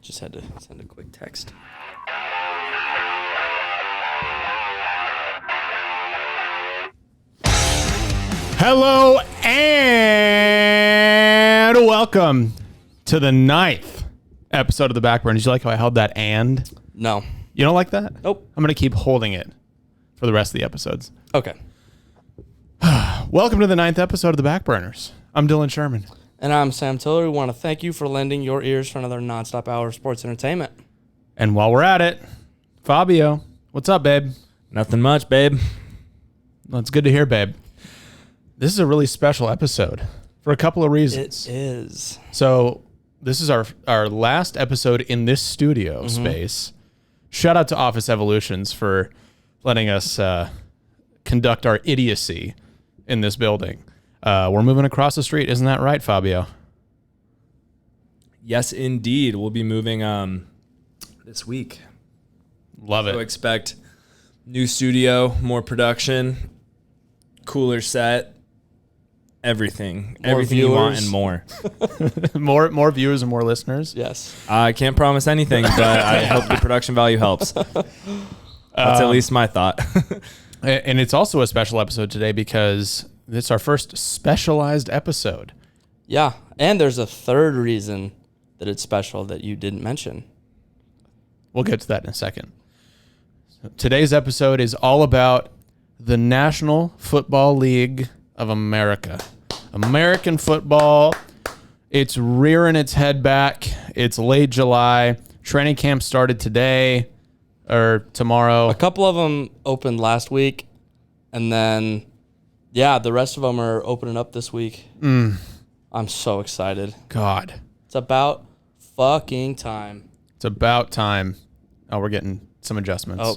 Just had to send a quick text. Hello and welcome to the 9th episode of the Backburners. You like how I held that and? No. You don't like that? Nope. I'm going to keep holding it for the rest of the episodes. Okay. Welcome to the 9th episode of the Backburners. I'm Dylan Sherman. And I'm Sam Tiller. We want to thank you for lending your ears for another nonstop hour of sports entertainment. And while we're at it, Fabio, what's up, babe? Nothing much, babe. Well, it's good to hear, babe. This is a really special episode for a couple of reasons. It is. So this is our last episode in this studio space. Shout out to Office Evolutions for letting us conduct our idiocy in this building. We're moving across the street. Isn't that right, Fabio? Yes, indeed. We'll be moving this week. Love it. So expect new studio, more production, cooler set, everything. Everything you want and more. more viewers and more listeners. Yes. I can't promise anything, but I hope the production value helps. That's at least my thought. And it's also a special episode today because it's our first specialized episode. Yeah. And there's a third reason that it's special that you didn't mention. We'll get to that in a second. Today's episode is all about the National Football League of America. American football. It's rearing its head back. It's late July. Training camp started today or tomorrow. A couple of them opened last week. And then, yeah, the rest of them are opening up this week. I'm so excited. God. It's about fucking time. It's about time. Oh, we're getting some adjustments. Oh,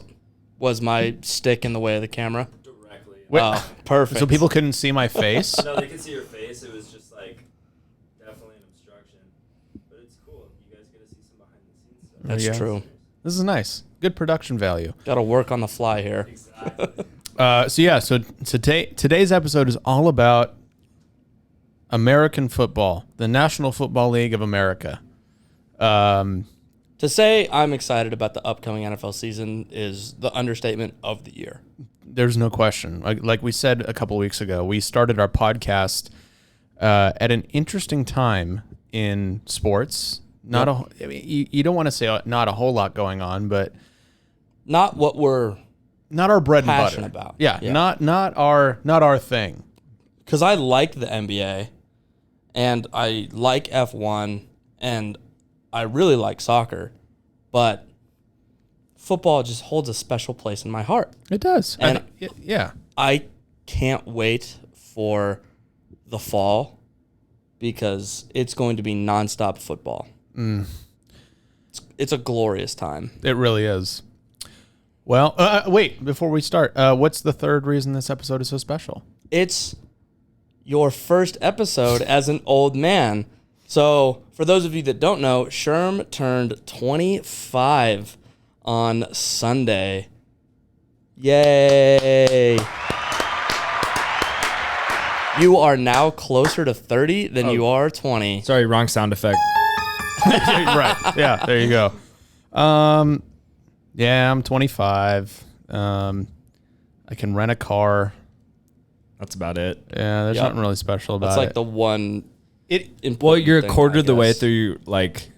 was my stick in the way of the camera? Directly. Wait, Oh, perfect. so people couldn't see my face? No, they could see your face. It was just like definitely an obstruction. But it's cool. You guys get to see some behind the scenes stuff. That's Yeah. true. This is nice. Good production value. Got to work on the fly here. Exactly. So today's episode is all about American football, the National Football League of America. To say I'm excited about the upcoming NFL season is the understatement of the year. There's no question. Like we said a couple weeks ago, we started our podcast at an interesting time in sports. I mean, you don't want to say not a whole lot going on, but Not what we're not our bread and butter. passionate about. Yeah, not our thing. Because I like the NBA, and I like F1, and I really like soccer, but football just holds a special place in my heart. It does. And yeah. I can't wait for the fall because it's going to be nonstop football. It's a glorious time. It really is. Well, wait, before we start, what's the third reason this episode is so special? It's your first episode as an old man. So, for those of you that don't know, Sherm turned 25 on Sunday. Yay! You are now closer to 30 than you are 20. Sorry, wrong sound effect. Right. Yeah, there you go. Yeah, I'm 25. I can rent a car. That's about it. Yeah, there's Yep. nothing really special about That's like it. the one. Well, you're a thing, quarter I of the way guess. through, like,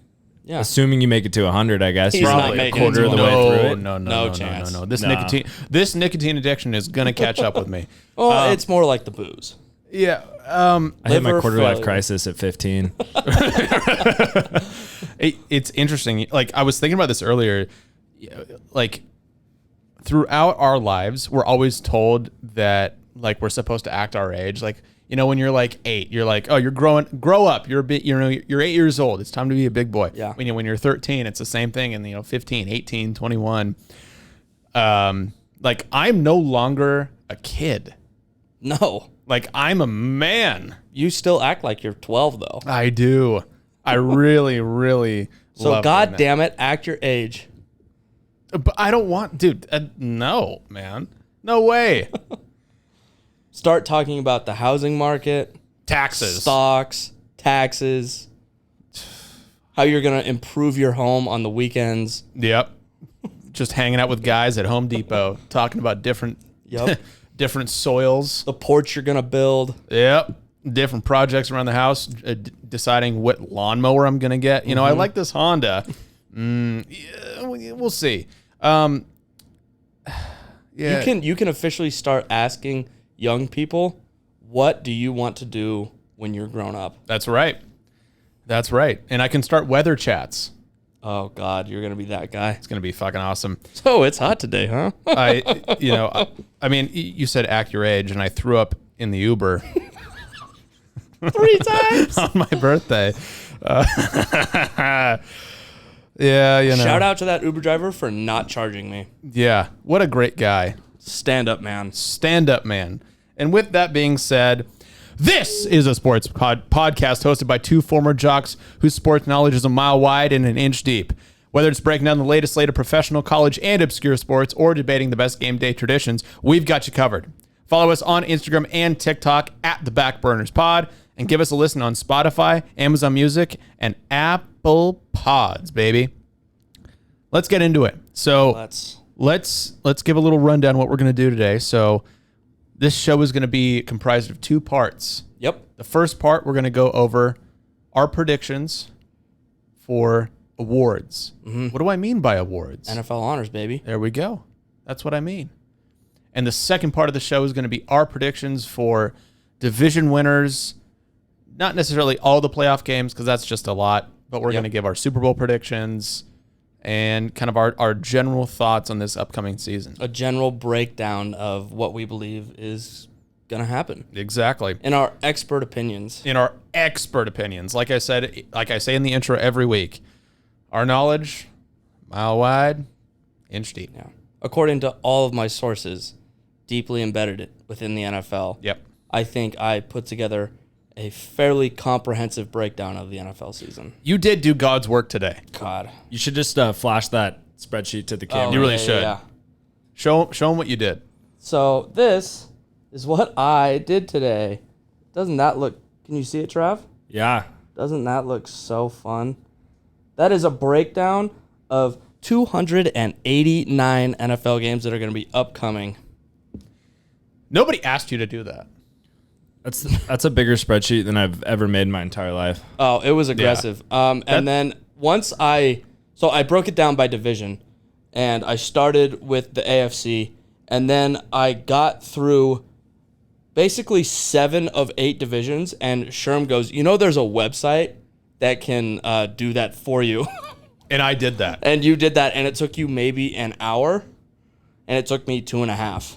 Yeah. assuming you make it to 100, I guess. He's You're not probably a making quarter it of to the way through it. No chance. No. This Nah. nicotine addiction is gonna catch up with me. Well, it's more like the booze. Yeah. I hit my Liver quarter life failure. crisis at 15. It's interesting. Like I was thinking about this earlier. Like throughout our lives, we're always told that like we're supposed to act our age. Like, you know, when you're like 8, you're like, oh, grow up. You're 8 years old. It's time to be a big boy. Yeah. When you're 13, it's the same thing. And 15, 18, 21. Like I'm no longer a kid. No. Like I'm a man. You still act like you're 12, though. I do. I really, really So, love God doing that. damn it, act your age. But I don't want, dude. No, man. No way. Start talking about the housing market, Taxes. stocks, taxes. how you're going to improve your home on the weekends. Yep. Just hanging out with guys at Home Depot, talking about different different soils. The porch you're going to build. Yep. Different projects around the house, deciding what lawnmower I'm going to get. You know, I like this Honda. Yeah, we'll see. Yeah. You can officially start asking young people, what do you want to do when you're grown up? That's right. That's right. And I can start weather chats. Oh, God, you're going to be that guy. It's going to be fucking awesome. So it's hot today, huh? I mean, you said act your age, and I threw up in the Uber 3 times on my birthday. Yeah, you know. Shout out to that Uber driver for not charging me. Yeah, what a great guy. Stand up, man. Stand up, man. And with that being said, this is a sports podcast hosted by 2 former jocks whose sports knowledge is a mile wide and an inch deep. Whether it's breaking down the latest slate of professional, college, and obscure sports, or debating the best game day traditions, we've got you covered. Follow us on Instagram and TikTok at the Backburners Pod, and give us a listen on Spotify, Amazon Music, and Apple Pods, baby. Let's get into it. So let's give a little rundown what we're going to do today. So this show is going to be comprised of 2 parts. Yep. The first part, we're going to go over our predictions for awards. What do I mean by awards? NFL honors, baby. There we go. That's what I mean. And the second part of the show is going to be our predictions for division winners. Not necessarily all the playoff games, because that's just a lot, but we're going to give our Super Bowl predictions and kind of our general thoughts on this upcoming season. A general breakdown of what we believe is going to happen. Exactly. In our expert opinions. Like I said, like I say in the intro every week, our knowledge, mile wide, inch deep. Yeah. According to all of my sources, deeply embedded within the NFL. Yep. I think I put together a fairly comprehensive breakdown of the NFL season. You did do God's work today. God. You should just flash that spreadsheet to the camera. You really should. Yeah. Show them what you did. So this is what I did today. Doesn't that look... Can you see it, Trav? Yeah. Doesn't that look so fun? That is a breakdown of 289 NFL games that are going to be upcoming. Nobody asked you to do that. That's a bigger spreadsheet than I've ever made in my entire life. Oh, it was aggressive. And then once I broke it down by division, and I started with the AFC, and then I got through basically 7 of 8 divisions, and Sherm goes, there's a website that can do that for you. And I did that. And you did that, and it took you maybe an hour, and it took me 2.5.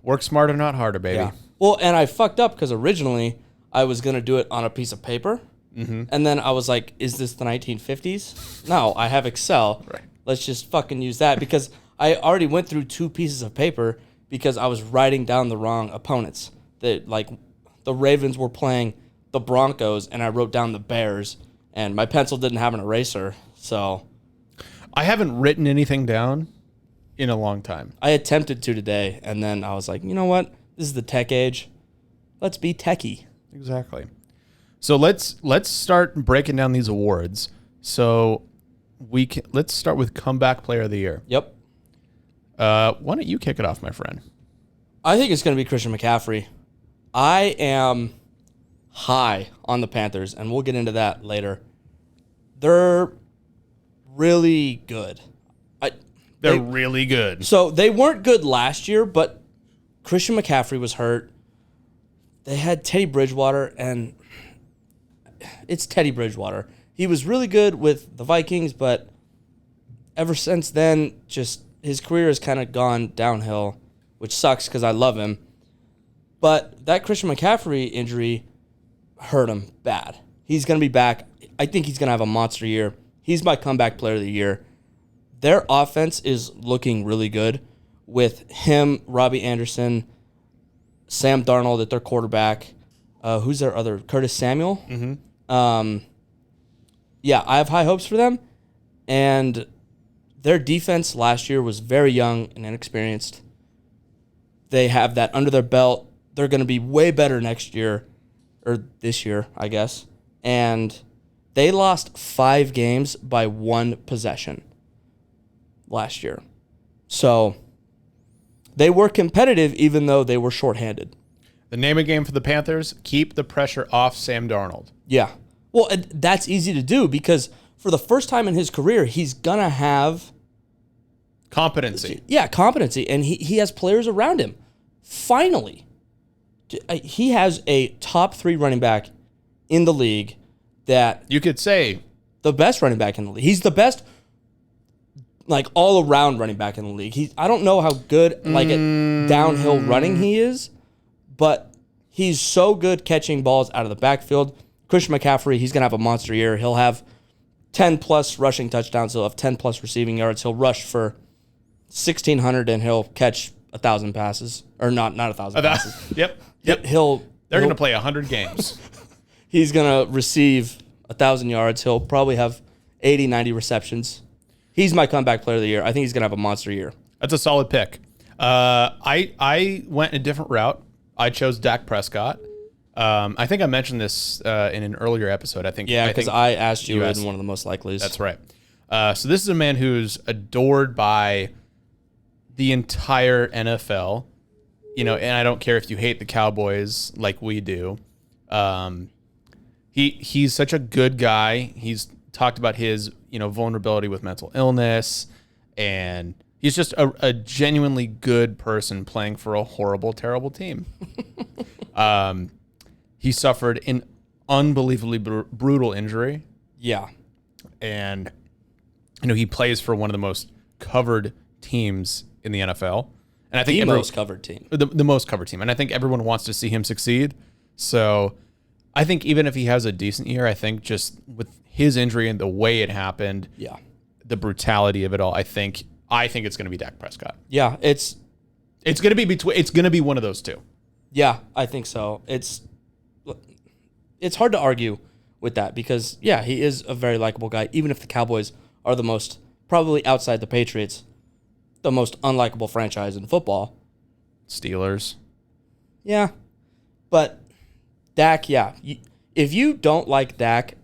Work smarter, not harder, baby. Yeah. Well, and I fucked up because originally I was going to do it on a piece of paper. Mm-hmm. And then I was like, is this the 1950s? No, I have Excel. Right. Let's just fucking use that, because I already went through 2 pieces of paper because I was writing down the wrong opponents. The Ravens were playing the Broncos, and I wrote down the Bears, and my pencil didn't have an eraser. So I haven't written anything down in a long time. I attempted to today, and then I was like, you know what? This is the tech age. Let's be techie. Exactly. So let's start breaking down these awards. So let's start with Comeback Player of the Year. Yep. Why don't you kick it off, my friend? I think it's going to be Christian McCaffrey. I am high on the Panthers, and we'll get into that later. They're really good. They're really good. So they weren't good last year, but Christian McCaffrey was hurt. They had Teddy Bridgewater, and it's Teddy Bridgewater. He was really good with the Vikings, but ever since then, just his career has kind of gone downhill, which sucks because I love him. But that Christian McCaffrey injury hurt him bad. He's going to be back. I think he's going to have a monster year. He's my Comeback Player of the Year. Their offense is looking really good with him, Robbie Anderson, Sam Darnold at their quarterback. Who's their other? Curtis Samuel? Mm-hmm. Yeah, I have high hopes for them. And their defense last year was very young and inexperienced. They have that under their belt. They're going to be way better next year, or this year, I guess. And They lost 5 games by 1 possession last year. So they were competitive even though they were shorthanded. The name of the game for the Panthers, keep the pressure off Sam Darnold. Yeah. Well, that's easy to do because for the first time in his career, he's going to have competency. Yeah, competency. And he has players around him. Finally. He has a top 3 running back in the league that... You could say... The best running back in the league. He's the best, like, all-around running back in the league. I don't know how good, like, at downhill running he is, but he's so good catching balls out of the backfield. Christian McCaffrey, he's going to have a monster year. He'll have 10-plus rushing touchdowns. He'll have 10-plus receiving yards. He'll rush for 1,600, and he'll catch 1,000 passes. Or not 1,000 passes. Yep. They're going to play 100 games. He's going to receive 1,000 yards. He'll probably have 80, 90 receptions. He's my comeback player of the year. I think he's going to have a monster year. That's a solid pick. I went a different route. I chose Dak Prescott. I think I mentioned this in an earlier episode. Because I asked you in one of the most likelies. That's right. So this is a man who's adored by the entire NFL. And I don't care if you hate the Cowboys like we do. He's such a good guy. He's talked about his, vulnerability with mental illness, and he's just a genuinely good person playing for a horrible, terrible team. He suffered an unbelievably brutal injury. Yeah. And, he plays for one of the most covered teams in the NFL. And I think the most covered team. The most covered team. And I think everyone wants to see him succeed. So I think even if he has a decent year, I think just with his injury and the way it happened, the brutality of it all, I think it's going to be Dak Prescott. Yeah, it's going to be one of those two. Yeah, I think so. It's hard to argue with that because he is a very likable guy. Even if the Cowboys are the most, probably outside the Patriots, the most unlikable franchise in football. Steelers. Yeah, but Dak, if you don't like Dak,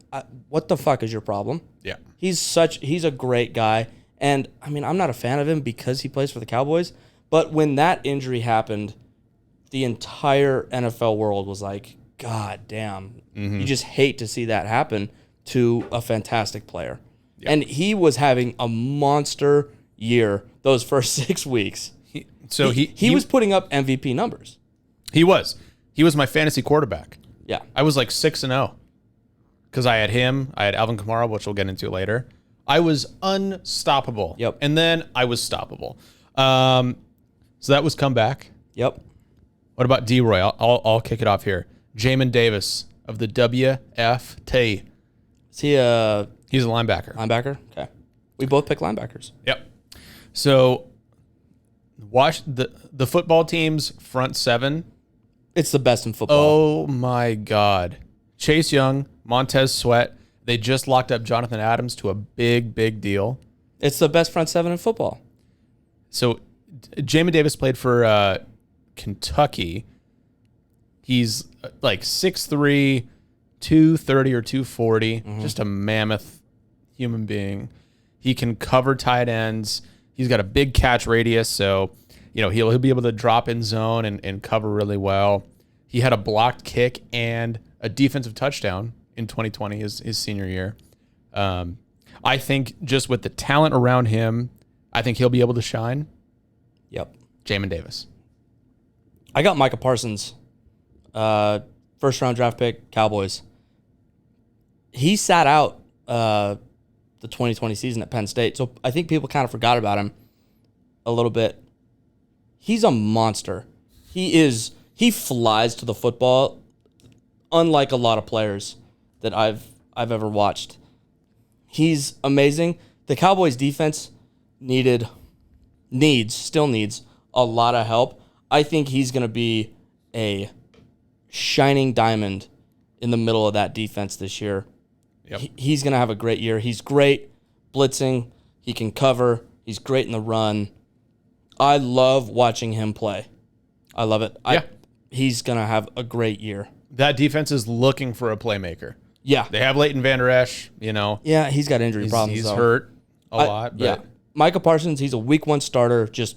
what the fuck is your problem? Yeah. He's a great guy. And, I'm not a fan of him because he plays for the Cowboys. But when that injury happened, the entire NFL world was like, God damn. Mm-hmm. You just hate to see that happen to a fantastic player. Yeah. And he was having a monster year those first 6 weeks. He was putting up MVP numbers. He was. He was my fantasy quarterback. Yeah. I was like 6-0 because I had him. I had Alvin Kamara, which we'll get into later. I was unstoppable. Yep. And then I was stoppable. So that was comeback. Yep. What about D-Roy? I'll kick it off here. Jamin Davis of the WFT. Is he He's a linebacker. Linebacker? Okay. We both pick linebackers. Yep. So watch the football team's front seven. It's the best in football. Oh, my God. Chase Young, Montez Sweat. They just locked up Jonathan Adams to a big, big deal. It's the best front seven in football. So Jamin Davis played for Kentucky. He's like 6'3", 230 or 240. Mm-hmm. Just a mammoth human being. He can cover tight ends. He's got a big catch radius, so he'll be able to drop in zone and cover really well. He had a blocked kick and a defensive touchdown in 2020, his senior year. I think just with the talent around him, I think he'll be able to shine. Yep. Jamin Davis. I got Micah Parsons, first-round draft pick, Cowboys. He sat out the 2020 season at Penn State, so I think people kind of forgot about him a little bit. He's a monster. He flies to the football, unlike a lot of players that I've ever watched. He's amazing. The Cowboys defense still needs a lot of help. I think he's going to be a shining diamond in the middle of that defense this year. Yep. He's going to have a great year. He's great blitzing. He can cover. He's great in the run. I love watching him play. I love it. He's going to have a great year. That defense is looking for a playmaker. Yeah. They have Leighton Vander Esch, Yeah, he's got injury problems. He's though. hurt a lot. But Yeah. Micah Parsons, he's a week 1 starter. Just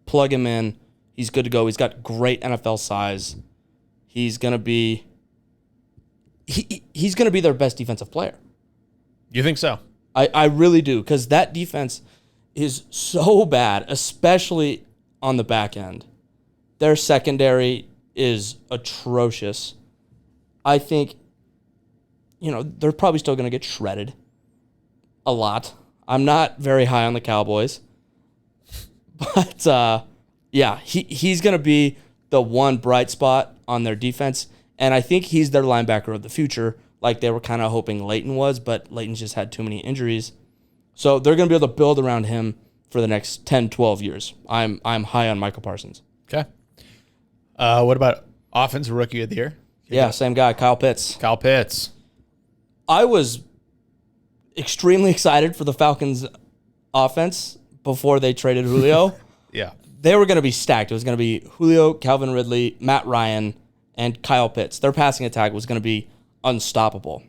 plug him in. He's good to go. He's got great NFL size. He's going to be he's going to be their best defensive player. You think so? I really do, because that defense is so bad, especially on the back end. Their secondary is atrocious. I think, they're probably still going to get shredded a lot. I'm not very high on the Cowboys. But, he's going to be the one bright spot on their defense. And I think he's their linebacker of the future, like they were kind of hoping Leighton was, but Leighton's just had too many injuries. So they're going to be able to build around him for the next 10, 12 years. I'm high on Michael Parsons. Okay. What about offensive rookie of the year? Yeah, same guy, Kyle Pitts. Kyle Pitts. I was extremely excited for the Falcons' offense before they traded Julio. Yeah. They were going to be stacked. It was going to be Julio, Calvin Ridley, Matt Ryan, and Kyle Pitts. Their passing attack was going to be unstoppable.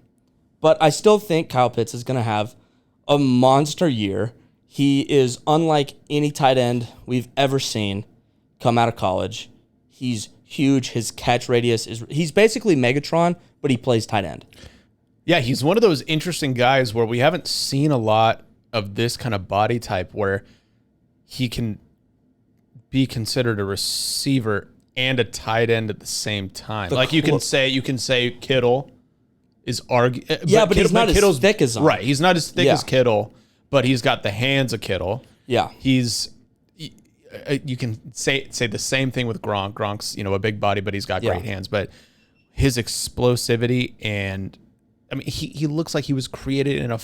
But I still think Kyle Pitts is going to have a monster year. He is unlike any tight end we've ever seen come out of college. He's huge. His catch radius he's basically Megatron, but he plays tight end. Yeah, he's one of those interesting guys where we haven't seen a lot of this kind of body type where he can be considered a receiver and a tight end at the same time. You can say Kittle is but he's not as thick as him. Right, he's not as thick as Kittle, but he's got the hands of Kittle. Yeah. You can say the same thing with Gronk. Gronk's, a big body, but he's got great hands. But his explosivity and, he looks like he was created in a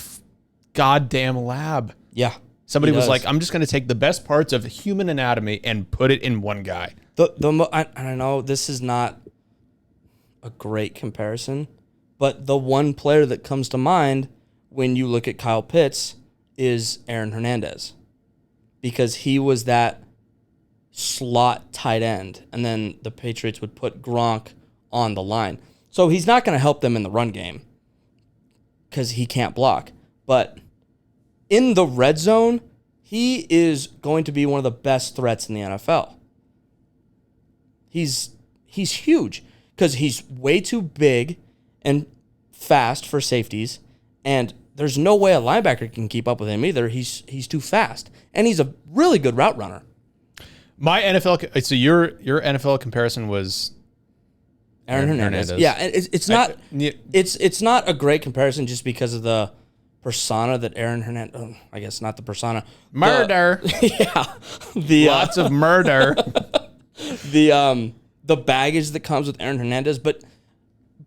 goddamn lab. Yeah. Somebody was like, I'm just going to take the best parts of human anatomy and put it in one guy. I know this is not a great comparison, but the one player that comes to mind when you look at Kyle Pitts is Aaron Hernandez, because he was that slot tight end, and then the Patriots would put Gronk on the line. So he's not going to help them in the run game because he can't block. But in the red zone, he is going to be one of the best threats in the NFL. He's huge because he's way too big and fast for safeties, and there's no way a linebacker can keep up with him either. He's too fast, and he's a really good route runner. My NFL, so your NFL comparison was Aaron Hernandez. Yeah, and it's not it's not a great comparison just because of the persona that Aaron Hernandez. I guess not the persona. Murder. Lots of murder. The baggage that comes with Aaron Hernandez, but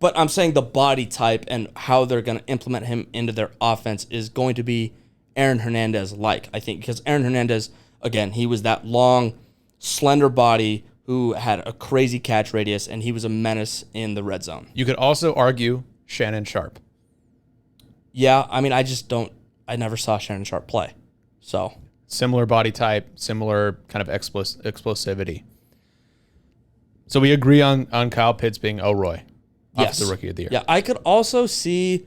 I'm saying the body type and how they're going to implement him into their offense is going to be Aaron Hernandez-like, I think, because Aaron Hernandez, again, he was that long, slender body who had a crazy catch radius, and he was a menace in the red zone. You could also argue Shannon Sharp. Yeah, I never saw Shannon Sharp play. So similar body type, similar kind of explosivity. So we agree on Kyle Pitts being O'Roy. Yes. The rookie of the year. Yeah, I could also see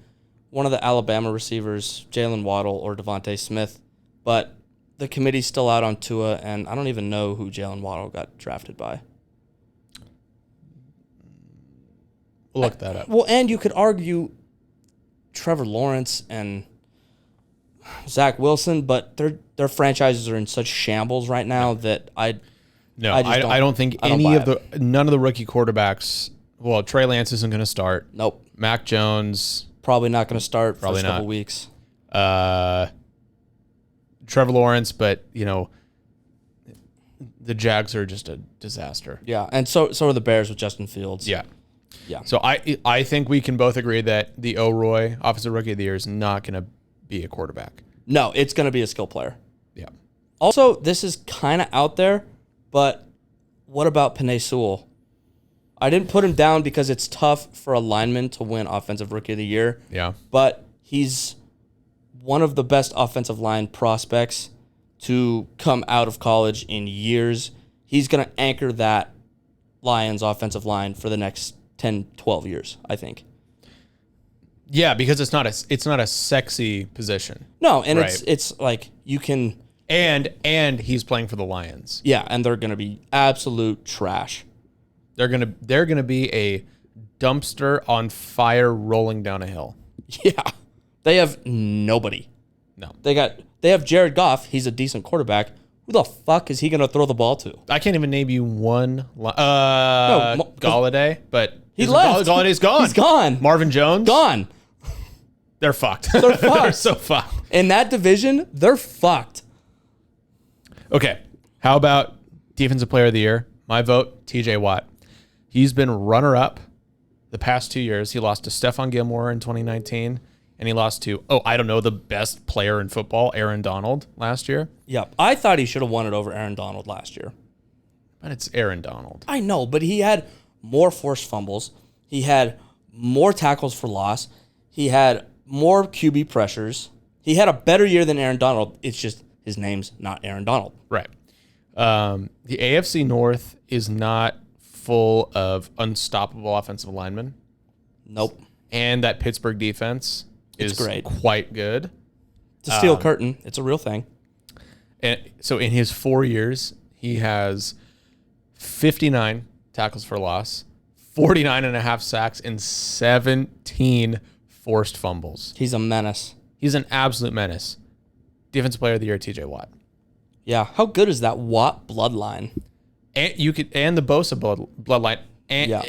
one of the Alabama receivers, Jalen Waddle or Devontae Smith, but the committee's still out on Tua, and I don't even know who Jalen Waddle got drafted by. We'll look that up. Well, and you could argue Trevor Lawrence and Zach Wilson, but their franchises are in such shambles right now that I don't think none of the rookie quarterbacks. Well, Trey Lance isn't going to start. Nope. Mac Jones probably not going to start for a couple weeks. Trevor Lawrence, but the Jags are just a disaster. Yeah, and so are the Bears with Justin Fields. Yeah. Yeah. So I think we can both agree that the O'Roy Offensive Rookie of the Year is not going to be a quarterback. No, it's going to be a skill player. Yeah. Also, this is kind of out there, but what about Penei Sewell? I didn't put him down because it's tough for a lineman to win Offensive Rookie of the Year. Yeah. But he's one of the best offensive line prospects to come out of college in years. He's going to anchor that Lions offensive line for the next 10, 12 years, I think. Yeah, because it's not a sexy position. No, and Right. it's like you can. And he's playing for the Lions. Yeah, and they're gonna be absolute trash. They're gonna be a dumpster on fire rolling down a hill. Yeah, they have nobody. No. They have Jared Goff. He's a decent quarterback. Who the fuck is he gonna throw the ball to? I can't even name you one. No, Galladay, but he left. Galladay's gone. He's gone. Marvin Jones Gone. They're fucked. They're fucked. They're so fucked. In that division, they're fucked. Okay, how about Defensive Player of the Year? My vote, T.J. Watt. He's been runner-up the past 2 years. He lost to Stephon Gilmore in 2019, and he lost to, the best player in football, Aaron Donald, last year. Yep. I thought he should have won it over Aaron Donald last year. But it's Aaron Donald. I know, but he had more forced fumbles. He had more tackles for loss. He had more QB pressures. He had a better year than Aaron Donald. It's just his name's not Aaron Donald. Right. The AFC North is not full of unstoppable offensive linemen. Nope. And that Pittsburgh defense is great. Quite good. It's a steel curtain. It's a real thing. And so in his 4 years, he has 59 tackles for loss, 49 and a half sacks, and 17 forced fumbles. He's a menace. He's an absolute menace. Defensive Player of the Year, T.J. Watt. Yeah. How good is that Watt bloodline? And the Bosa bloodline. And Yeah.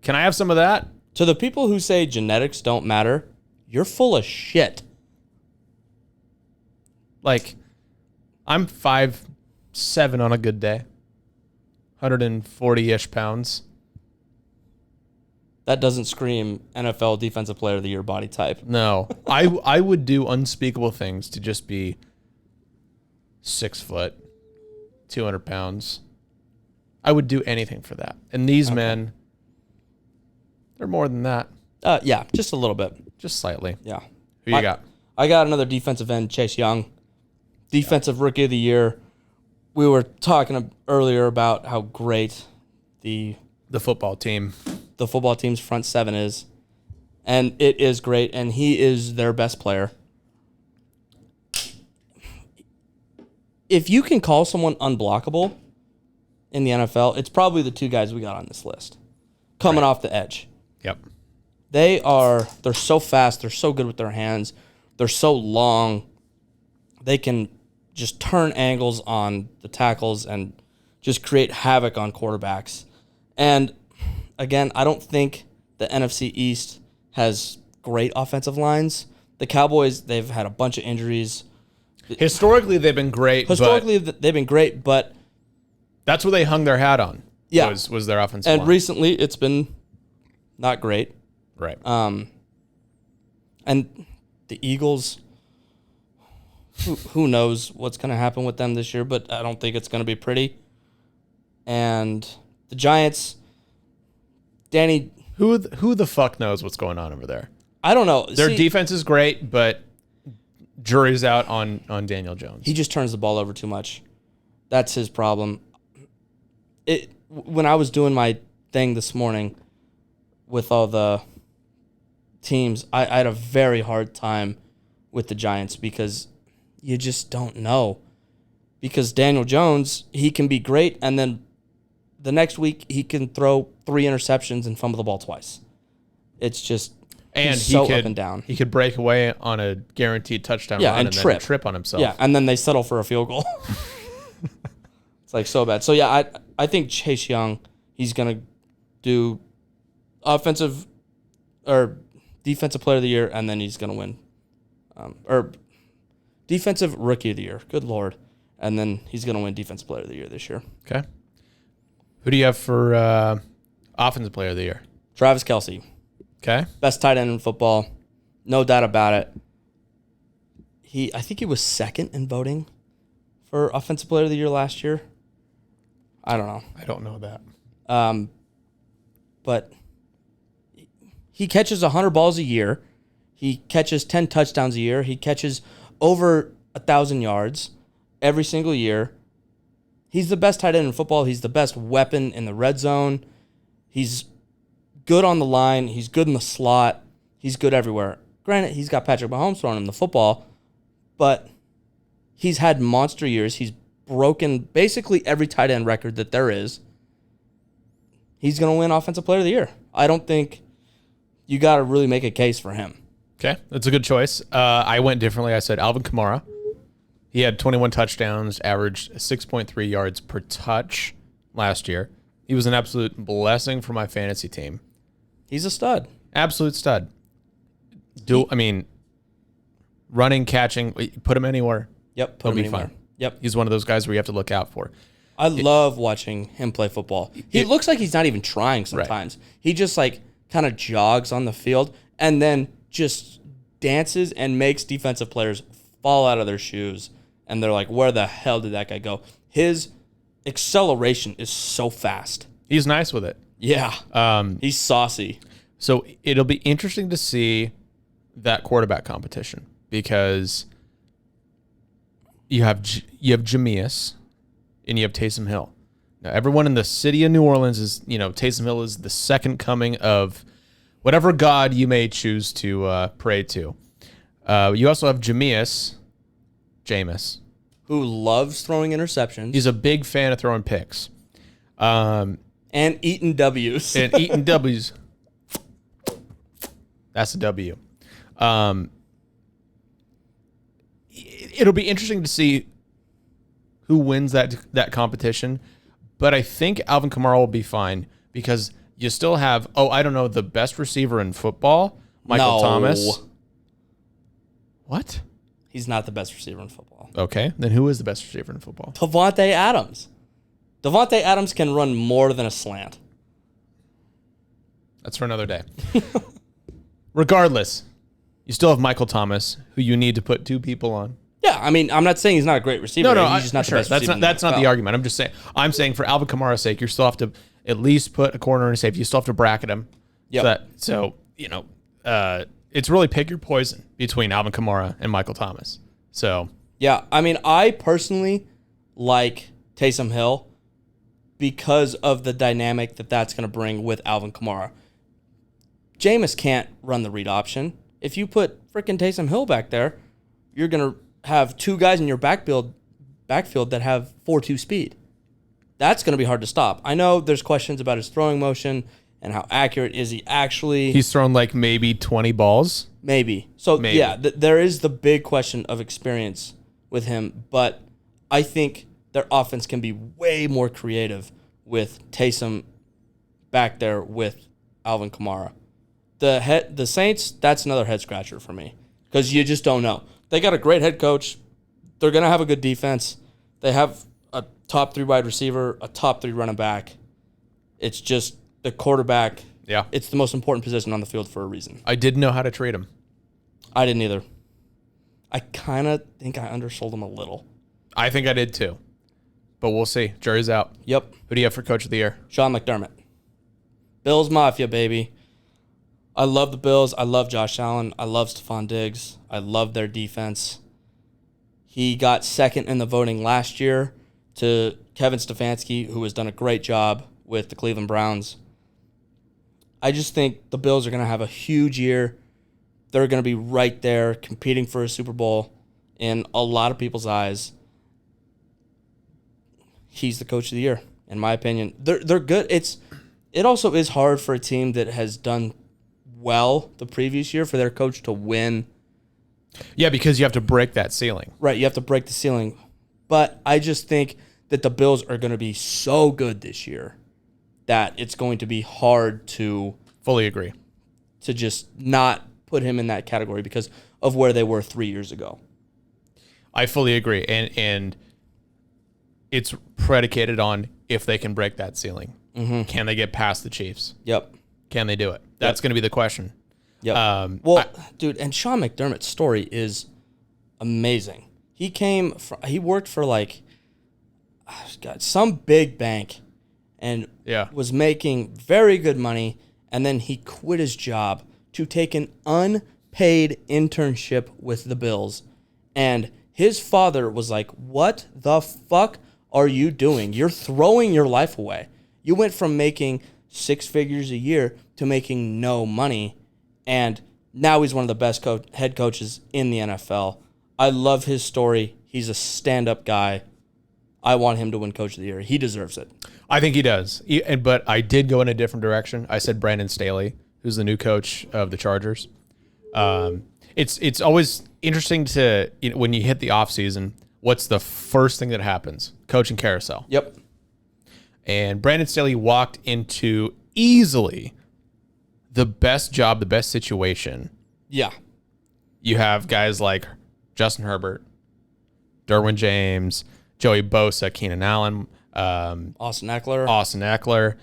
Can I have some of that? To the people who say genetics don't matter, you're full of shit. Like, I'm 5'7" on a good day, 140-ish pounds. That doesn't scream NFL Defensive Player of the Year body type. No, I would do unspeakable things to just be 6 foot, 200 pounds. I would do anything for that. And these men, they're more than that. Yeah, just a little bit. Just slightly. Yeah. Who you got? I got another defensive end, Chase Young. Defensive Rookie of the Year. We were talking earlier about how great the football team. The football team's front seven is. And it is great, and he is their best player. If you can call someone unblockable in the NFL, it's probably the two guys we got on this list. Coming off the edge. Yep. They're so fast, they're so good with their hands, they're so long, they can just turn angles on the tackles and just create havoc on quarterbacks. And again, I don't think the NFC East has great offensive lines. The Cowboys, they've had a bunch of injuries. Historically, they've been great. They've been great, but that's what they hung their hat on. Yeah, was their offensive and line. recently it's been not great. Right. And the Eagles, who knows what's going to happen with them this year, but I don't think it's going to be pretty. And the Giants, Danny, who the fuck knows what's going on over there? I don't know. Their defense is great, but jury's out on Daniel Jones. He just turns the ball over too much. That's his problem. When I was doing my thing this morning with all the teams, I had a very hard time with the Giants because you just don't know. Because Daniel Jones, he can be great, and then the next week he can throw 3 interceptions and fumble the ball twice. It's just he's so up and down. He could break away on a guaranteed touchdown run and trip. then trip on himself. Yeah, and then they settle for a field goal. It's like so bad. So yeah, I think Chase Young, he's gonna do offensive or defensive player of the year, and then he's gonna win, or defensive rookie of the year. Good Lord, and then he's gonna win defensive player of the year this year. Okay. Who do you have for offensive player of the year? Travis Kelce. Okay. Best tight end in football, no doubt about it. I think he was second in voting for offensive player of the year last year. I don't know. I don't know that. But he catches 100 balls a year. He catches 10 touchdowns a year. He catches over 1,000 yards every single year. He's the best tight end in football. He's the best weapon in the red zone. He's good on the line. He's good in the slot. He's good everywhere. Granted, he's got Patrick Mahomes throwing him the football, but he's had monster years. He's broken basically every tight end record that there is. He's going to win Offensive Player of the Year. I don't think you got to really make a case for him. Okay, that's a good choice. I went differently. I said Alvin Kamara. He had 21 touchdowns, averaged 6.3 yards per touch last year. He was an absolute blessing for my fantasy team. He's a stud. Absolute stud. Running, catching, put him anywhere. Yep, put him anywhere. Fine. Yep. He's one of those guys where you have to look out for. I love watching him play football. He looks like he's not even trying sometimes. Right. He just like kind of jogs on the field and then just dances and makes defensive players fall out of their shoes. And they're like, where the hell did that guy go? His acceleration is so fast. He's nice with it. Yeah. He's saucy. So it'll be interesting to see that quarterback competition because you have Jameis and you have Taysom Hill. Now, everyone in the city of New Orleans is, Taysom Hill is the second coming of whatever God you may choose to pray to. You also have Jameis, who loves throwing interceptions. He's a big fan of throwing picks. And eating W's. That's a W. It'll be interesting to see who wins that competition, but I think Alvin Kamara will be fine because you still have, the best receiver in football, Michael Thomas. What? He's not the best receiver in football. Okay, then who is the best receiver in football? Davante Adams. Davante Adams can run more than a slant. That's for another day. Regardless, you still have Michael Thomas, who you need to put two people on. Yeah, I mean, I'm not saying he's not a great receiver. No, he's just not the best receiver. That's not the argument. I'm saying for Alvin Kamara's sake, you still have to at least put a corner in a safety. You still have to bracket him. Yeah. It's really pick your poison between Alvin Kamara and Michael Thomas. So yeah, I mean, I personally like Taysom Hill because of the dynamic that's going to bring with Alvin Kamara. Jameis can't run the read option. If you put freaking Taysom Hill back there, you're going to have two guys in your backfield that have 4.2 speed. That's going to be hard to stop. I know there's questions about his throwing motion and how accurate is he actually. He's thrown like maybe 20 balls. Maybe. So, yeah, there is the big question of experience with him, but I think their offense can be way more creative with Taysom back there with Alvin Kamara. The Saints, that's another head scratcher for me because you just don't know. They got a great head coach. They're going to have a good defense. They have a top 3 wide receiver, a top 3 running back. It's just the quarterback. Yeah. It's the most important position on the field for a reason. I didn't know how to trade him. I didn't either. I kind of think I undersold him a little. I think I did too. But we'll see. Jury's out. Yep. Who do you have for Coach of the Year? Sean McDermott. Bills Mafia, baby. I love the Bills. I love Josh Allen. I love Stephon Diggs. I love their defense. He got second in the voting last year to Kevin Stefanski, who has done a great job with the Cleveland Browns. I just think the Bills are going to have a huge year. They're going to be right there competing for a Super Bowl in a lot of people's eyes. He's the Coach of the Year, in my opinion. They're good. It also is hard for a team that has done well the previous year for their coach to win. Yeah, because you have to break that ceiling. Right, you have to break the ceiling. But I just think that the Bills are going to be so good this year that it's going to be hard to fully agree to just not put him in that category because of where they were 3 years ago. I fully agree. And it's predicated on if they can break that ceiling. Mm-hmm. Can they get past the Chiefs? Yep. Can they do it? That's going to be the question. Yep. Dude, and Sean McDermott's story is amazing. He worked for some big bank and was making very good money, and then he quit his job to take an unpaid internship with the Bills. And his father was like, "What the fuck are you doing? You're throwing your life away. You went from making 6 figures a year to making no money, and now he's one of the best head coaches in the NFL. I love his story. He's a stand-up guy. I want him to win Coach of the Year. He deserves it. I think he does. But I did go in a different direction. I said Brandon Staley, who's the new coach of the Chargers. It's always interesting to, when you hit the offseason, what's the first thing that happens? Coaching carousel. Yep. And Brandon Staley walked into easily the best job, the best situation. Yeah. You have guys like Justin Herbert, Derwin James, Joey Bosa, Keenan Allen, Austin Eckler.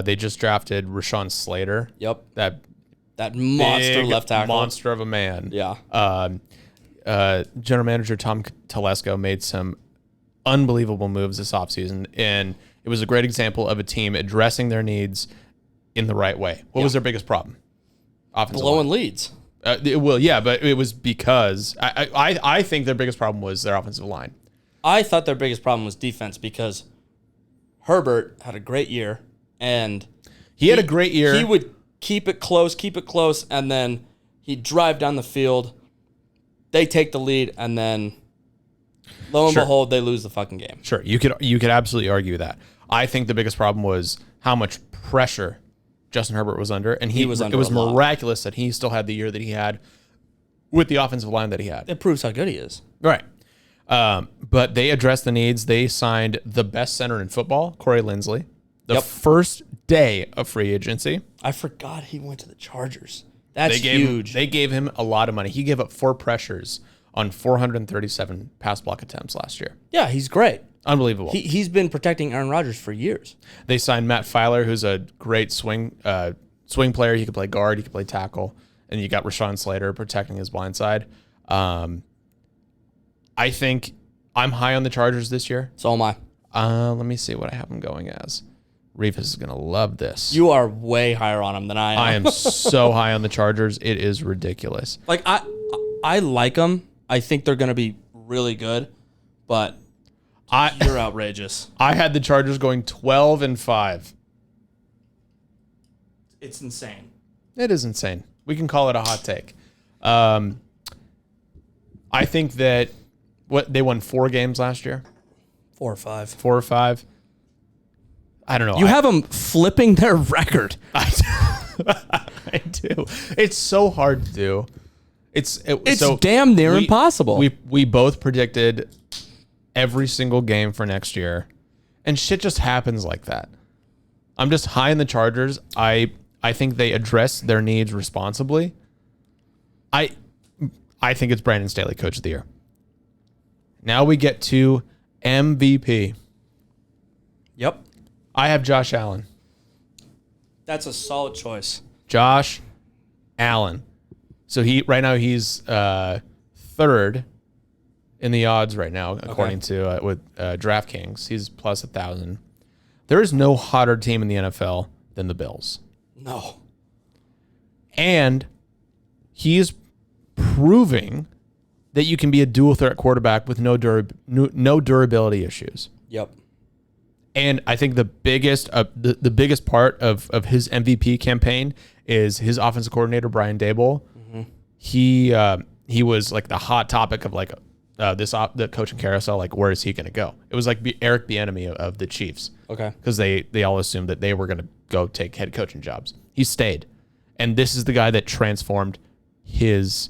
They just drafted Rashawn Slater. Yep. That monster left tackle. Monster of a man. Yeah. General manager Tom Telesco made some unbelievable moves this offseason, and it was a great example of a team addressing their needs in the right way. What was their biggest problem? Blowing leads. But it was because I think their biggest problem was their offensive line. I thought their biggest problem was defense because Herbert had a great year, and he had a great year. He would keep it close, and then he'd drive down the field. They take the lead, and then lo and behold, they lose the fucking game. Sure, you could absolutely argue that. I think the biggest problem was how much pressure Justin Herbert was under, and it was miraculous that he still had the year that he had with the offensive line that he had. It proves how good he is. Right. But they addressed the needs. They signed the best center in football, Corey Linsley, the first day of free agency. I forgot he went to the Chargers. That's huge. They gave him a lot of money. He gave up 4 pressures on 437 pass block attempts last year. Yeah, he's great. Unbelievable. He's been protecting Aaron Rodgers for years. They signed Matt Filer, who's a great swing player. He could play guard. He could play tackle. And you got Rashawn Slater protecting his blind side. I think I'm high on the Chargers this year. So am I. Let me see what I have them going as. Revis is going to love this. You are way higher on them than I am. I am so high on the Chargers. It is ridiculous. Like, I like them. I think they're going to be really good, but you're outrageous. I had the Chargers going 12-5. It's insane. It is insane. We can call it a hot take. I think that they won 4 games last year. 4 or 5. 4 or 5. I don't know. You have them flipping their record. I do. It's so hard to do. It's so damn near impossible. We both predicted every single game for next year, and shit just happens like that. I'm just high in the Chargers. I think they address their needs responsibly. I think it's Brandon Staley, Coach of the Year. Now we get to MVP. Yep. I have Josh Allen. That's a solid choice. Josh Allen. So right now he's 3rd in the odds right now, according to with DraftKings. He's plus 1,000. There is no hotter team in the NFL than the Bills. No. And he is proving that you can be a dual threat quarterback with no durability issues. Yep. And I think the biggest the biggest part of his MVP campaign is his offensive coordinator Brian Daboll. Mm-hmm. He was like the hot topic of like the coaching carousel. Like, where is he going to go? It was like Eric Bieniemy of the Chiefs. Okay. Because they all assumed that they were going to go take head coaching jobs. He stayed, and this is the guy that transformed his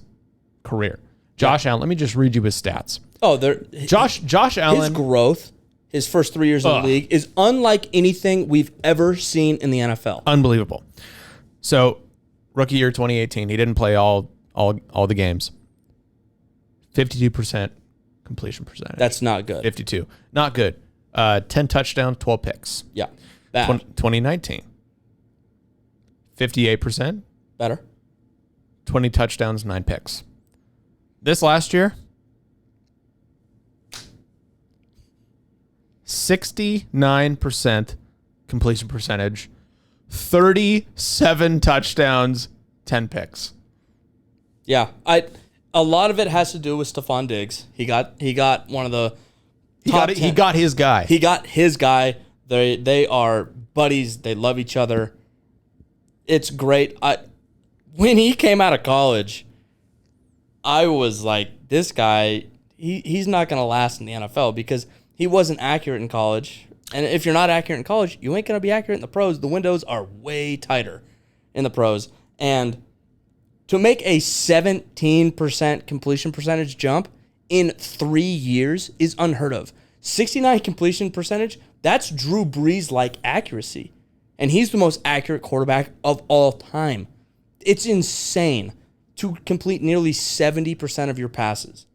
career. Josh Allen. Let me just read you his stats. Oh, Josh Allen. His growth. His first 3 years in the league is unlike anything we've ever seen in the NFL. Unbelievable. So, rookie year 2018, he didn't play all the games. 52% completion percentage. That's not good. 52. Not good. 10 touchdowns, 12 picks. Yeah. Bad. 2019. 58%. Better. 20 touchdowns, 9 picks. This last year, 69% completion percentage, 37 touchdowns, 10 picks. Yeah, a lot of it has to do with Stephon Diggs. He got one of the top 10. He got his guy. He got his guy. They are buddies. They love each other. It's great. When he came out of college, I was like, this guy, he's not going to last in the NFL because he wasn't accurate in college. And if you're not accurate in college, you ain't going to be accurate in the pros. The windows are way tighter in the pros. And to make a 17% completion percentage jump in 3 years is unheard of. 69 completion percentage, that's Drew Brees-like accuracy. And he's the most accurate quarterback of all time. It's insane to complete nearly 70% of your passes.